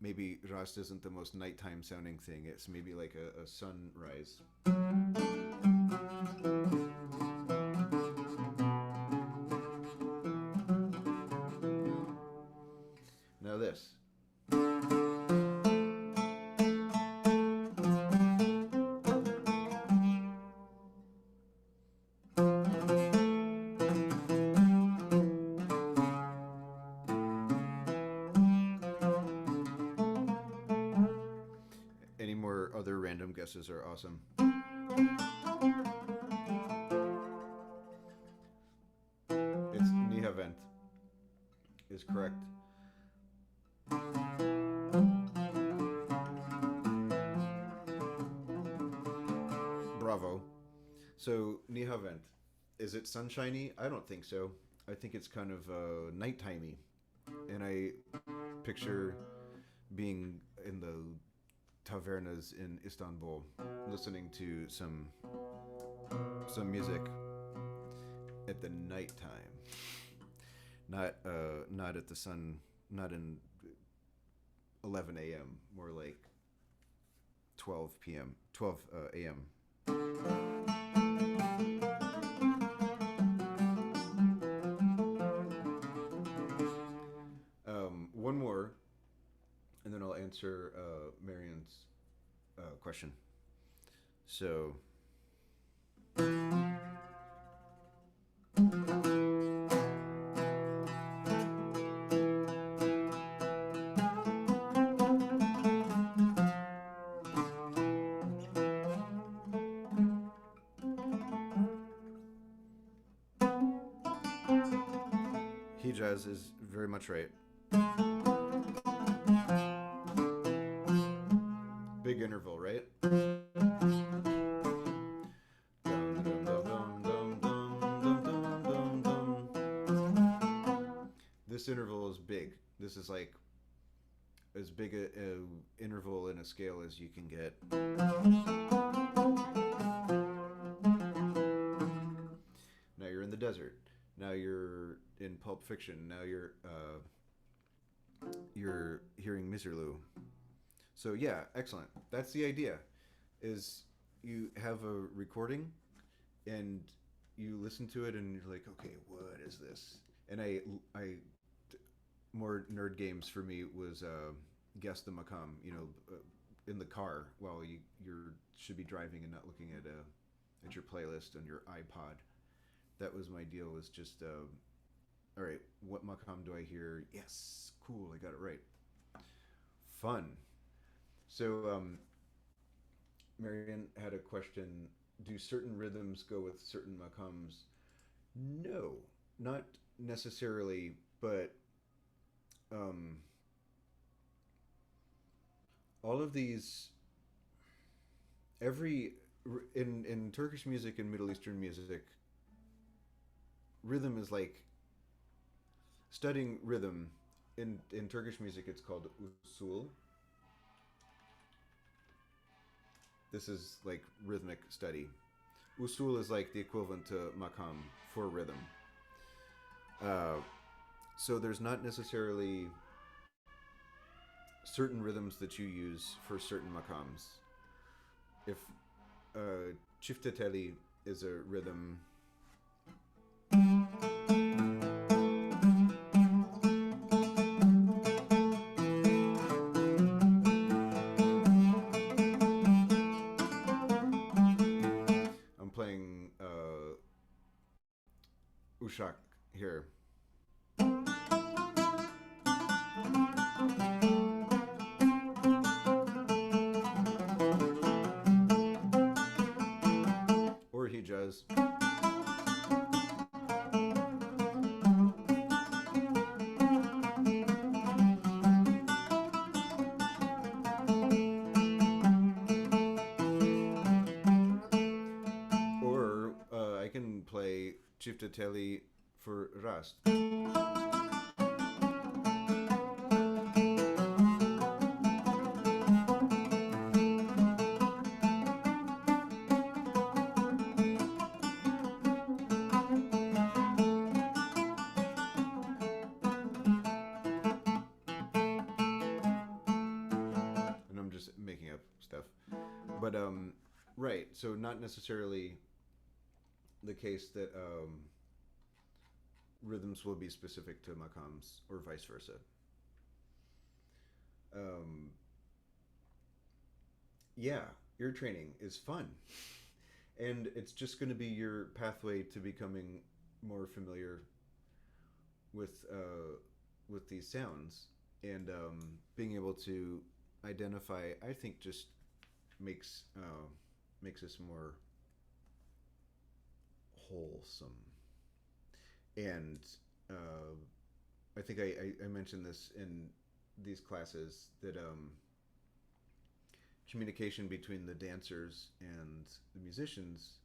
maybe Rast isn't the most nighttime sounding thing, it's maybe like a sunrise. Now this. Any more other random guesses are awesome. It's Nihavent. is correct. Bravo. So, Nihavent, is it sunshiny? I don't think so. I think it's kind of nighttimey. And I picture being in the tavernas in Istanbul, listening to some music at the nighttime, not at the sun, not in 11 a.m. More like 12 p.m. 12 a.m. One more, and then I'll answer Marion's question. So, Hijaz is very much right. Big interval, right? This interval is big. This is like as big a interval in a scale as you can get. Now you're in the desert. Now you're in Pulp Fiction. Now you're hearing Miserlou. So yeah, excellent. That's the idea. Is you have a recording and you listen to it and you're like, okay, what is this? And I more nerd games for me was guess the Macam. In the car while you should be driving and not looking at your playlist on your iPod. That was my deal. Was just all right. What Macam do I hear? Yes, cool. I got it right. Fun. So Marianne had a question. Do certain rhythms go with certain Macams? No, not necessarily, but all of these, every in Turkish music and Middle Eastern music, rhythm is like studying rhythm. In Turkish music, it's called usul. This is like rhythmic study. Usul is like the equivalent to makam for rhythm. Uh, so there's not necessarily certain rhythms that you use for certain makams. If chifteteli is a rhythm. I'm playing Ushak here. Or Hijaz. Or I can play Chifteteli for Rast. And I'm just making up stuff. But right, so not necessarily the case that rhythms will be specific to makams or vice versa. Um, yeah, ear training is fun. And it's just going to be your pathway to becoming more familiar with these sounds and being able to identify. I think just makes us more wholesome and I think I mentioned this in these classes that communication between the dancers and the musicians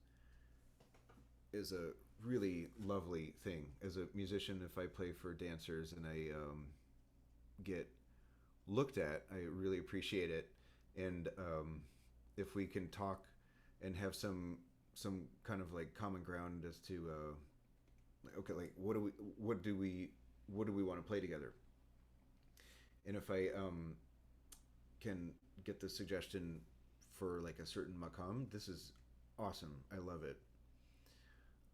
is a really lovely thing. As a musician, if I play for dancers and I get looked at, I really appreciate it. And if we can talk and have some kind of like common ground as to okay, like what do we want to play together? And if I can get the suggestion for like a certain makam, this is awesome. I love it.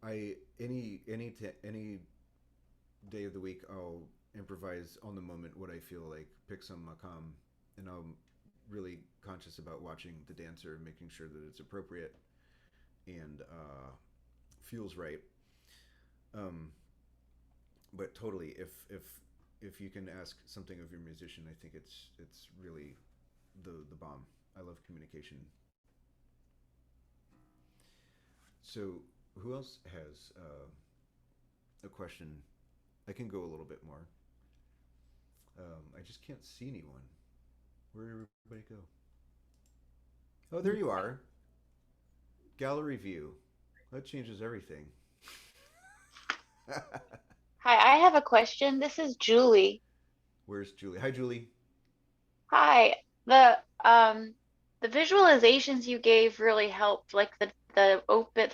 I any day of the week I'll improvise on the moment what I feel like, pick some makam, and I'm really conscious about watching the dancer, making sure that it's appropriate and feels right. Um, but totally, if you can ask something of your musician, I think it's really the bomb. I love communication. So who else has a question? I can go a little bit more. I just can't see anyone. Where did everybody go? Oh, there you are. Gallery view. That changes everything. Hi, I have a question. This is Julie. Where's Julie? Hi, Julie. Hi. The visualizations you gave really helped, like the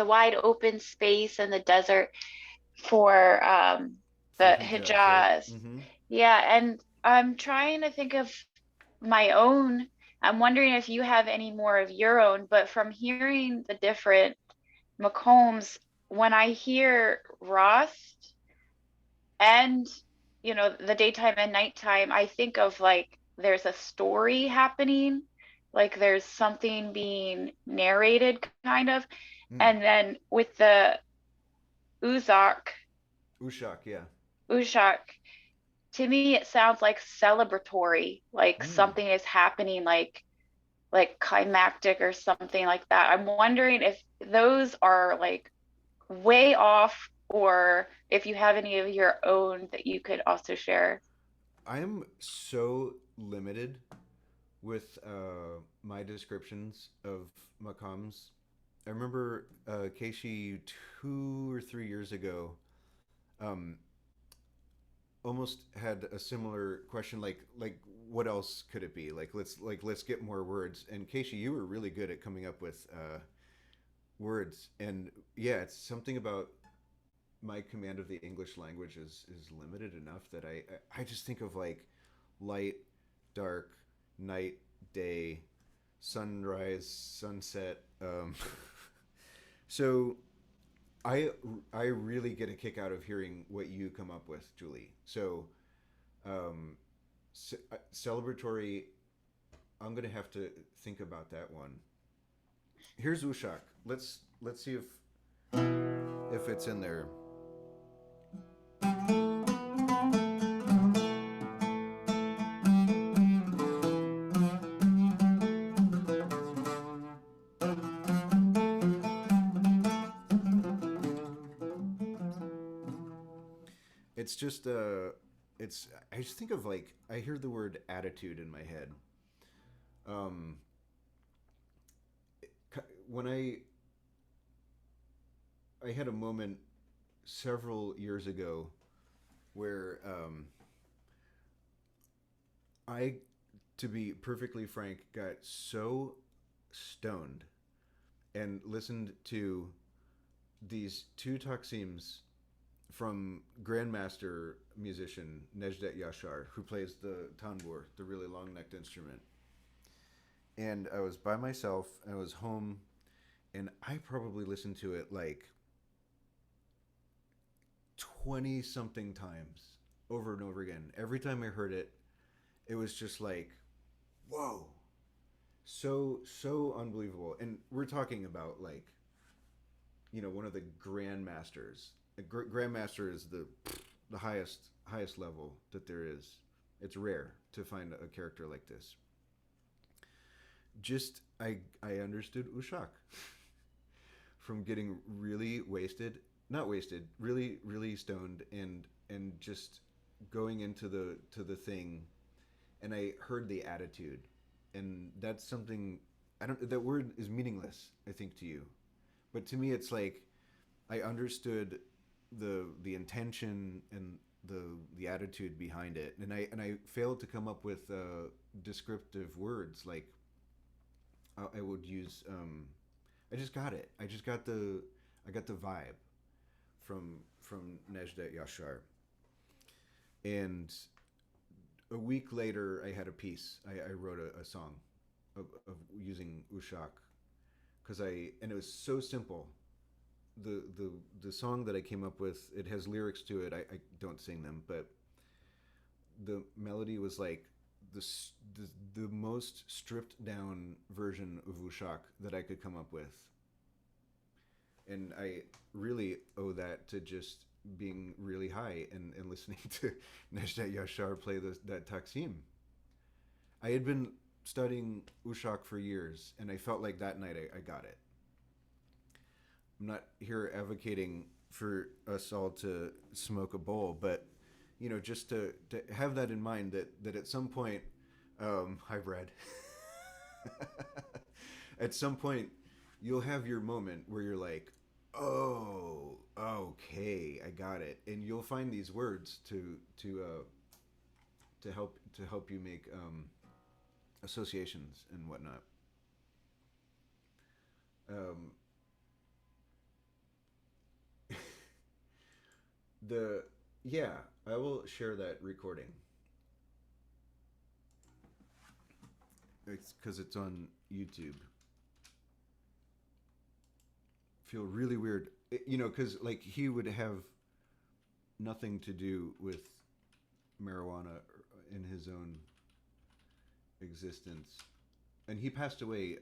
wide open space and the desert for For the hijaz, right? Hijaz. Mm-hmm. Yeah, and I'm trying to think of my own. I'm wondering if you have any more of your own, but from hearing the different Macombs, when I hear Ross and the daytime and nighttime, I think of like there's a story happening, like there's something being narrated kind of. Mm. And then with the uzak Ushak, yeah. ushak, to me it sounds like celebratory, like Mm. something is happening, like climactic or something like that. I'm wondering if those are like way off, or if you have any of your own that you could also share. I'm so limited with my descriptions of Makams. I remember Keishi 2 or 3 years ago um, almost had a similar question like what else could it be, let's get more words, and Keishi, you were really good at coming up with words, and yeah, it's something about my command of the English language is limited enough that I just think of like light, dark, night, day, sunrise, sunset. So I I really get a kick out of hearing what you come up with, Julie. So um, celebratory. I'm gonna have to think about that one. Here's Ushak. Let's see if it's in there. It's just it's I just think of like I hear the word attitude in my head. Um, when I had a moment several years ago where I, to be perfectly frank, got so stoned and listened to these two taksims from Grandmaster musician Nejdet Yashar, who plays the tanbur, the really long necked instrument. And I was by myself, and I was home, and I probably listened to it like 20 something times over and over again. Every time I heard it, it was just like, whoa, so unbelievable. And we're talking about like, one of the grandmasters. A grandmaster is the highest level that there is. It's rare to find a character like this. Just I understood Ushak from getting really wasted, not wasted, really really stoned, and just going into the thing, and I heard the attitude, and that's something I don't. That word is meaningless, I think, to you, but to me, it's like I understood the intention and the attitude behind it, and I failed to come up with descriptive words like I would use. I just got it. I got the vibe from Nejdet Yashar, and a week later, I had a piece. I wrote a song of using Ushak because I and it was so simple. The song that I came up with, it has lyrics to it. I don't sing them, but the melody was like the most stripped down version of Ushak that I could come up with, and I really owe that to just being really high and listening to Nejdet Yashar play that Taksim. I had been studying Ushak for years, and I felt like that night I got it. I'm not here advocating for us all to smoke a bowl, but just to have that in mind that at some point, hi Brad, at some point you'll have your moment where you're like, oh, okay, I got it, and you'll find these words to help you make associations and whatnot. Um, the yeah, I will share that recording. It's because it's on YouTube. Feel really weird, because like he would have nothing to do with marijuana in his own existence, and he passed away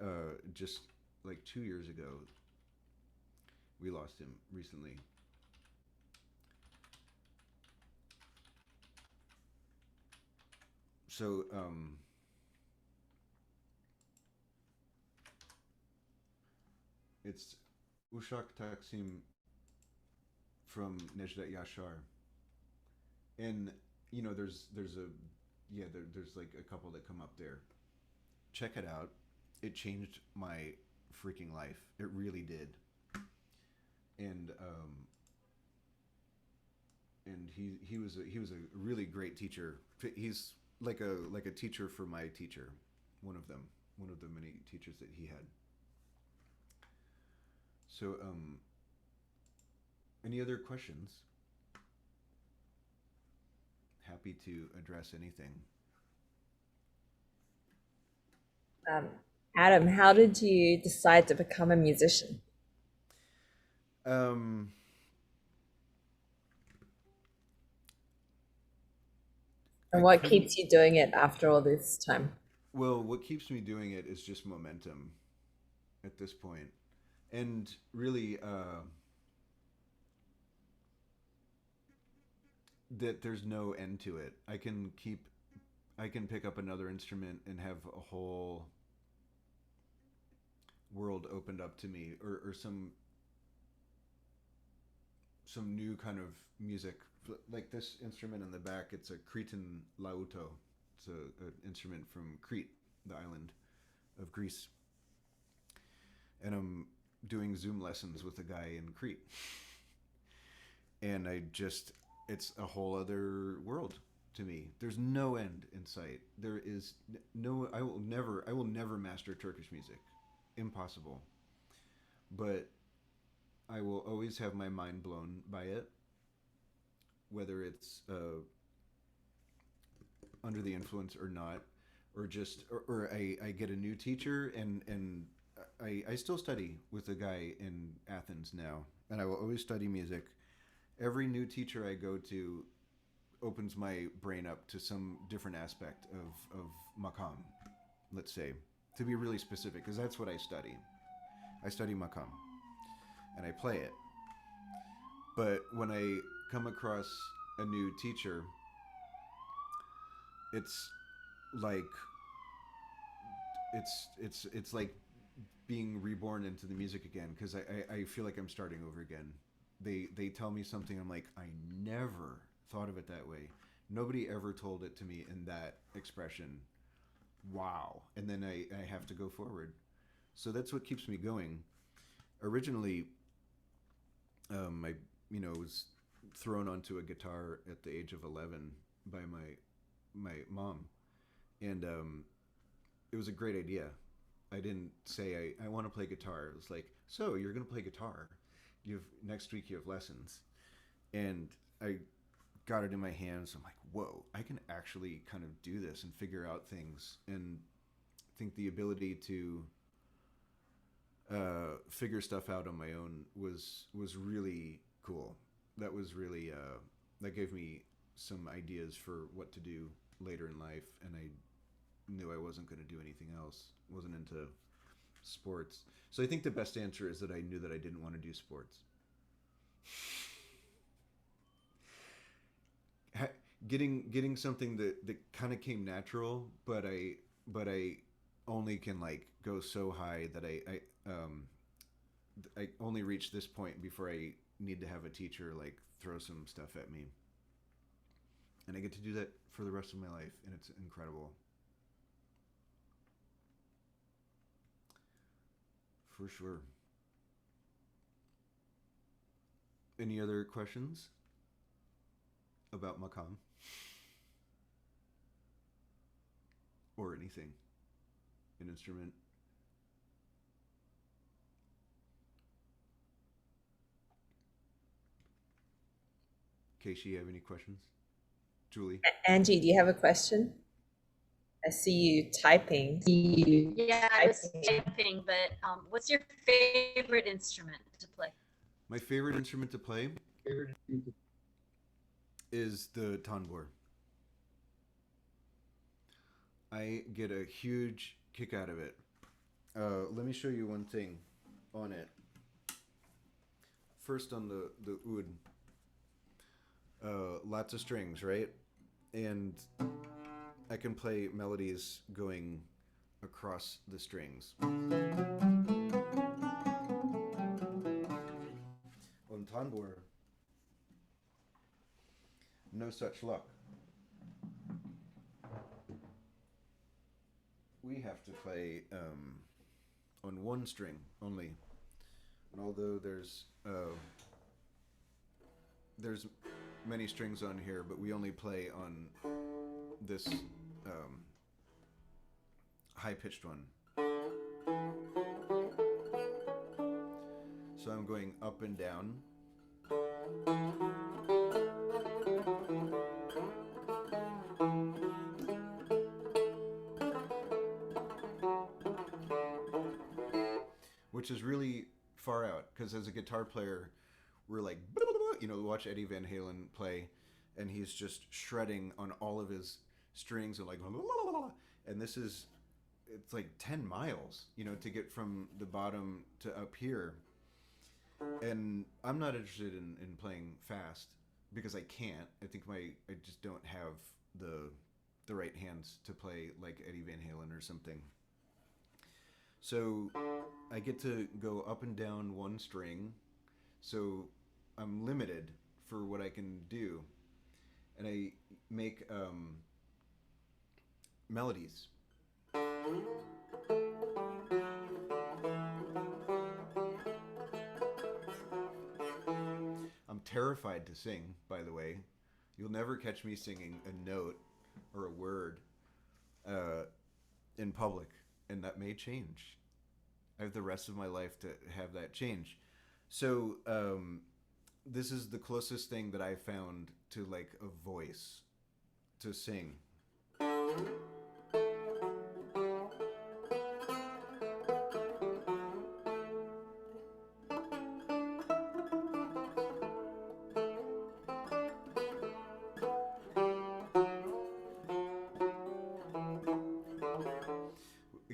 just like 2 years ago. We lost him recently. So it's Ushak Taksim from Nejdet Yashar, and there's a there's like a couple that come up there. Check it out. It changed my freaking life. It really did. And he was a really great teacher. He's like a teacher for my teacher, one of them, one of the many teachers that he had. So any other questions? Happy to address anything. Um, Adam, how did you decide to become a musician? Um, And I what couldn't. keeps you doing it after all this time? Well, what keeps me doing it is just momentum at this point, and really that there's no end to it. I can pick up another instrument and have a whole world opened up to me, or some new kind of music. Like this instrument in the back, it's a Cretan lauto. It's an instrument from Crete, the island of Greece, and I'm doing Zoom lessons with a guy in Crete, and it's a whole other world to me. There's no end in sight. There is no. I will never master Turkish music. Impossible. But I will always have my mind blown by it, whether it's under the influence or not, or just or I get a new teacher, and I still study with a guy in Athens now, and I will always study music. Every new teacher I go to opens my brain up to some different aspect of makam, let's say, to be really specific, because that's what I study. I study makam and I play it. But when I come across a new teacher, it's like it's like being reborn into the music again, because I feel like I'm starting over again. They tell me something, I'm like, I never thought of it that way. Nobody ever told it to me in that expression. Wow. And then I have to go forward. So that's what keeps me going. Originally, I was thrown onto a guitar at the age of 11 by my mom, and it was a great idea. I didn't say I want to play guitar. It was like, so you're gonna play guitar. You've next week you have lessons, and I got it in my hands. I'm like, whoa, I can actually kind of do this and figure out things. And I think the ability to figure stuff out on my own was really cool. That was really that gave me some ideas for what to do later in life, and I knew I wasn't going to do anything else. Wasn't into sports, so I think the best answer is that I knew that I didn't want to do sports. Getting something that kind of came natural, but I only can like go so high that I only reach this point before I need to have a teacher like throw some stuff at me, and I get to do that for the rest of my life, and it's incredible. For sure. Any other questions about Makam or anything? An instrument? Casey, you have any questions? Julie? Angie, do you have a question? I see you typing. Yeah, I was typing, but what's your favorite instrument to play? My favorite instrument to play is the tanbur. I get a huge kick out of it. Let me show you one thing on it. First on the oud, lots of strings, right? And I can play melodies going across the strings. On tanbur, no such luck. We have to play on one string only. And although there's many strings on here, but we only play on this high pitched one. So I'm going up and down. Which is really far out because as a guitar player, we're like, watch Eddie Van Halen play, and he's just shredding on all of his strings and like, and it's like 10 miles, to get from the bottom to up here. And I'm not interested in playing fast because I can't. I just don't have the right hands to play like Eddie Van Halen or something. So I get to go up and down one string, so I'm limited for what I can do, and I make melodies. I'm terrified to sing, by the way. You'll never catch me singing a note or a word in public, and that may change. I have the rest of my life to have that change. So this is the closest thing that I found to like a voice to sing.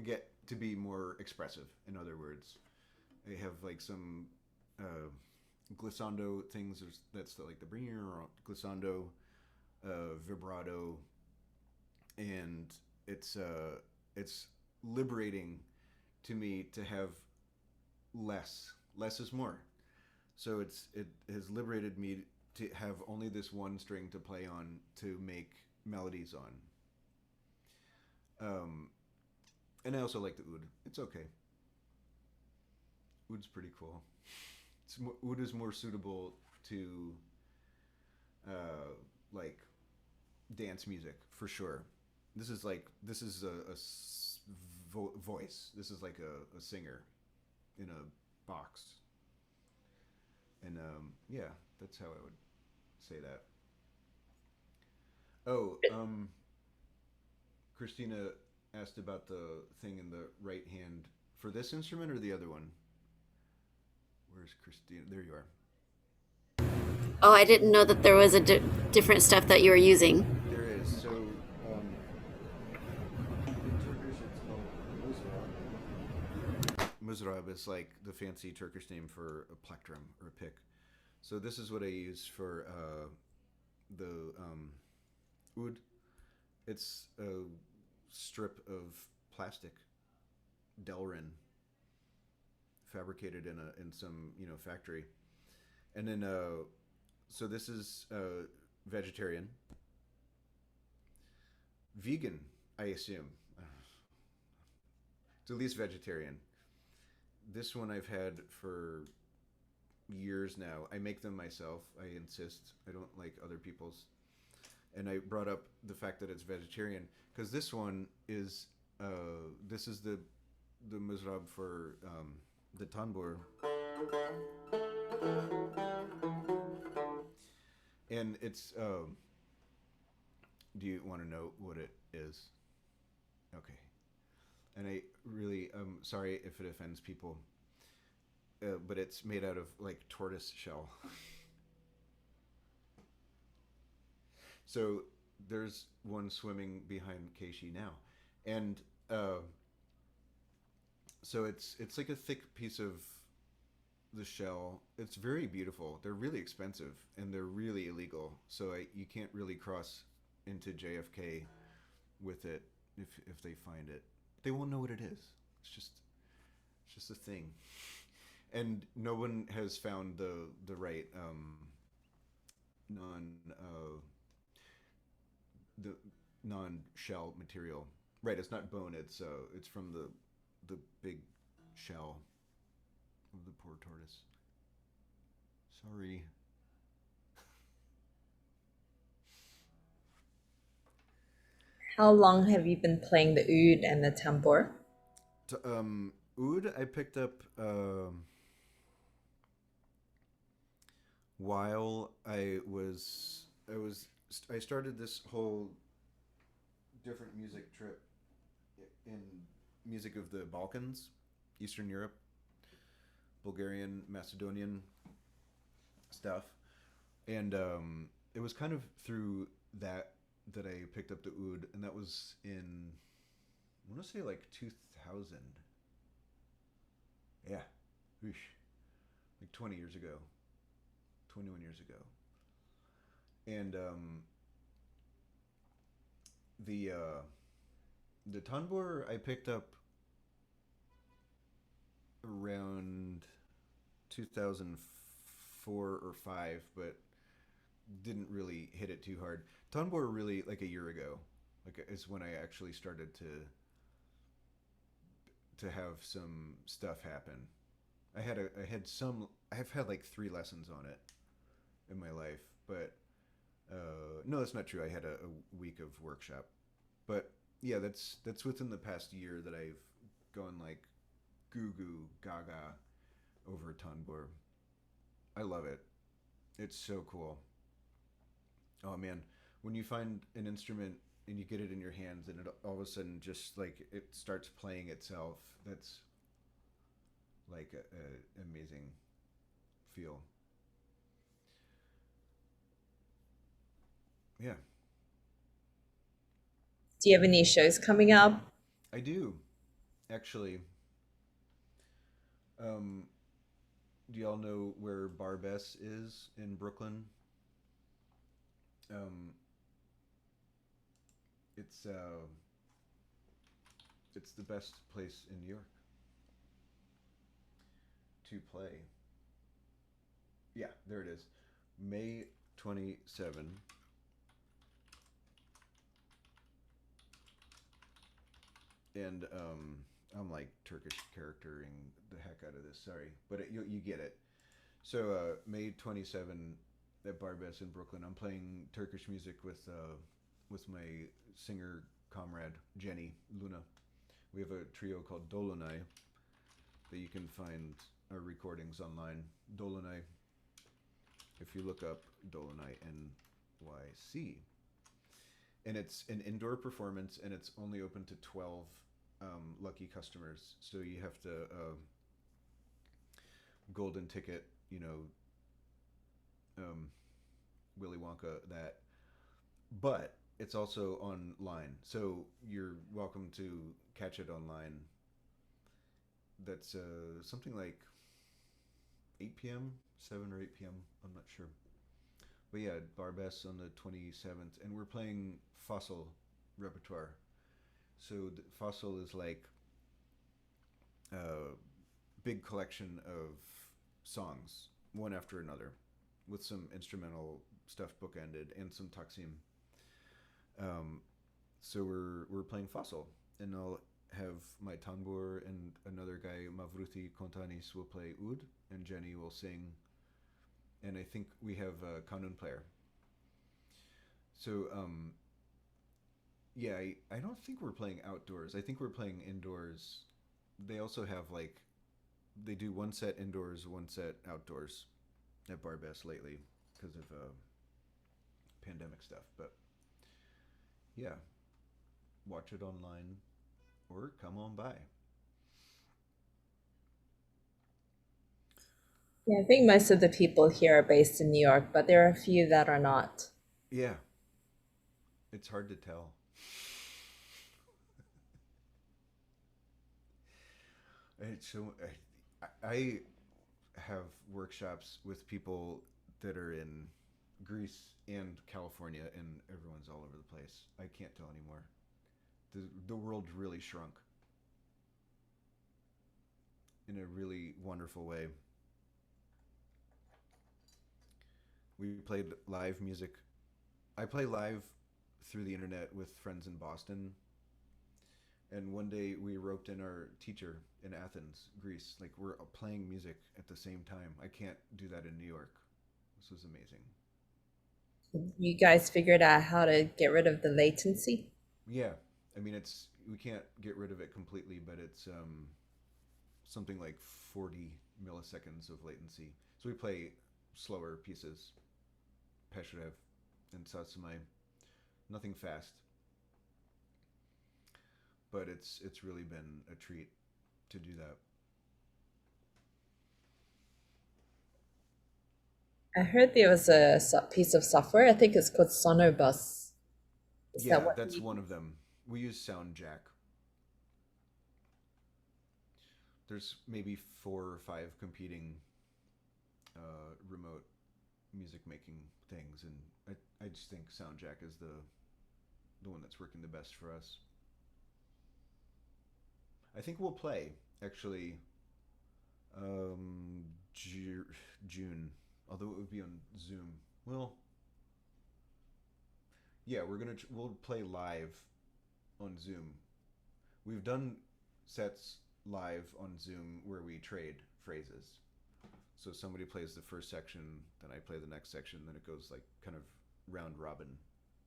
Get to be more expressive, in other words. I have like some glissando things. That's like the glissando, vibrato, and it's liberating to me to have less. Less is more. So it has liberated me to have only this one string to play on to make melodies on. And I also like the oud. It's okay. Oud's pretty cool. Oud is more suitable to uh, like dance music for sure. This is voice. This is like a singer in a box, and yeah, that's how I would say that. Oh, Christina asked about the thing in the right hand for this instrument or the other one. Where's Christina? There you are. Oh, I didn't know that there was a different stuff that you were using. There is. So in Turkish it's called muzrab. Muzrab is like the fancy Turkish name for a plectrum or a pick. So this is what I use for the oud. It's a strip of plastic, Delrin, fabricated in some factory, and then so this is vegetarian, vegan, I assume. It's at least vegetarian. This one I've had for years now. I make them myself. I insist. I don't like other people's. And I brought up the fact that it's vegetarian because this one is this is the muzrab for the tanbur, and it's. Do you want to know what it is? Okay. And I really sorry if it offends people, but it's made out of like tortoise shell. So there's one swimming behind Keishi now, and so it's like a thick piece of the shell. It's very beautiful. They're really expensive and they're really illegal. So you can't really cross into JFK with it if they find it. They won't know what it is. It's just a thing, and no one has found the right non the non shell material. Right, it's not bone. It's from the big shell of the poor tortoise. Sorry. How long have you been playing the oud and the tambor? Oud I picked up while I started this whole different music trip in music of the Balkans, Eastern Europe, Bulgarian, Macedonian stuff, and it was kind of through that I picked up the oud, and that was in I want to say like 2000. Yeah, Oosh. Like 20 years ago, 21 years ago, and the tanbur I picked up around 2004 or 5, but didn't really hit it too hard. Tanbur really like a year ago, like is when I actually started to have some stuff happen. I've had like 3 lessons on it in my life, but no, that's not true. I had a week of workshop, but yeah, that's within the past year that I've gone like goo goo gaga over tanbur. I love it. It's so cool. Oh man, when you find an instrument and you get it in your hands and it all of a sudden just like it starts playing itself, that's like a amazing feel. Yeah, Do you have any shows coming up? I do actually. Um, do y'all know where Barbess is in Brooklyn? Um, it's it's the best place in New York to play. Yeah, there it is. May 27. And I'm like Turkish charactering the heck out of this. Sorry, but you get it. So May 27 at Barbess in Brooklyn. I'm playing Turkish music with my singer comrade Jenny Luna. We have a trio called Dolunay that you can find our recordings online. Dolunay. If you look up Dolunay NYC, and it's an indoor performance, and it's only open to 12 lucky customers. So you have to golden ticket, um, Willy Wonka that, but it's also online. So you're welcome to catch it online. That's something like 8 p.m., 7 or 8 p.m. I'm not sure. But yeah, Barbess on the 27th, and we're playing Fossil repertoire. So Fossil is like a big collection of songs, one after another, with some instrumental stuff bookended and some taksim. Um, so we're playing Fossil, and I'll have my tambur and another guy, Mavruti Kontanis, will play oud, and Jenny will sing, and I think we have a kanun player. So yeah, I don't think we're playing outdoors. I think we're playing indoors. They also have like they do one set indoors, one set outdoors at Barbess lately because of pandemic stuff. But yeah, watch it online or come on by. Yeah, I think most of the people here are based in New York, but there are a few that are not. Yeah, it's hard to tell. It's so I have workshops with people that are in Greece and California, and everyone's all over the place. I can't tell anymore. The world really shrunk in a really wonderful way. We played live music. I play live through the internet with friends in Boston. And one day we roped in our teacher in Athens, Greece. Like we're playing music at the same time. I can't do that in New York. This was amazing. You guys figured out how to get rid of the latency? Yeah, I mean we can't get rid of it completely, but it's something like 40 milliseconds of latency. So we play slower pieces, Pesherev and Satsumai. Nothing fast, but it's really been a treat to do that. I heard there was a piece of software, I think it's called Sonobus. Is that Yeah, what that's you one of them. We use SoundJack. There's maybe 4 or 5 competing remote music making things, and I just think SoundJack is the one that's working the best for us. I think we'll play actually um, June, although it would be on Zoom. Well, yeah, we'll play live on Zoom. We've done sets live on Zoom where we trade phrases. So somebody plays the first section, then I play the next section, then it goes like kind of round robin,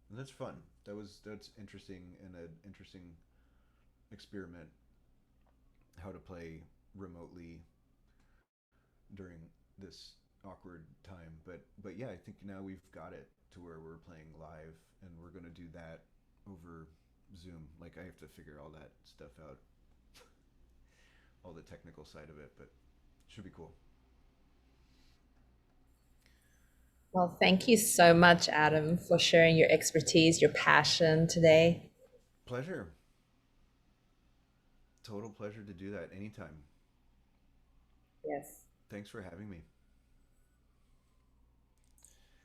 and that's fun. That's interesting and an interesting experiment how to play remotely during this awkward time. But yeah, I think now we've got it to where we're playing live, and we're gonna do that over Zoom. Like I have to figure all that stuff out, all the technical side of it, but it should be cool. Well, thank you so much, Adam, for sharing your expertise, your passion today. Pleasure. Total pleasure to do that anytime. Yes. Thanks for having me.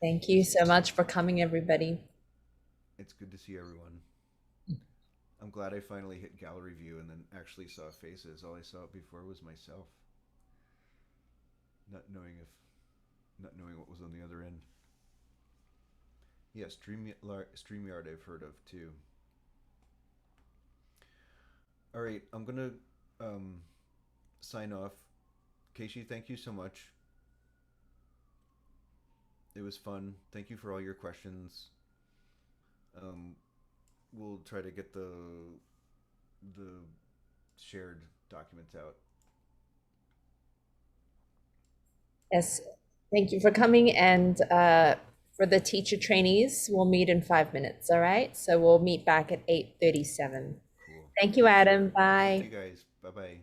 Thank you so much for coming, everybody. It's good to see everyone. I'm glad I finally hit gallery view and then actually saw faces. All I saw before was myself, not knowing what was on the other end. Yeah, StreamYard I've heard of too. All right, I'm gonna um, sign off. Keishi, thank you so much. It was fun. Thank you for all your questions. Um, we'll try to get the shared documents out. Yes, thank you for coming. And for the teacher trainees, we'll meet in 5 minutes. All right. So we'll meet back at 8:37. Cool. Thank you, Adam. Thank Bye. you guys. Bye bye.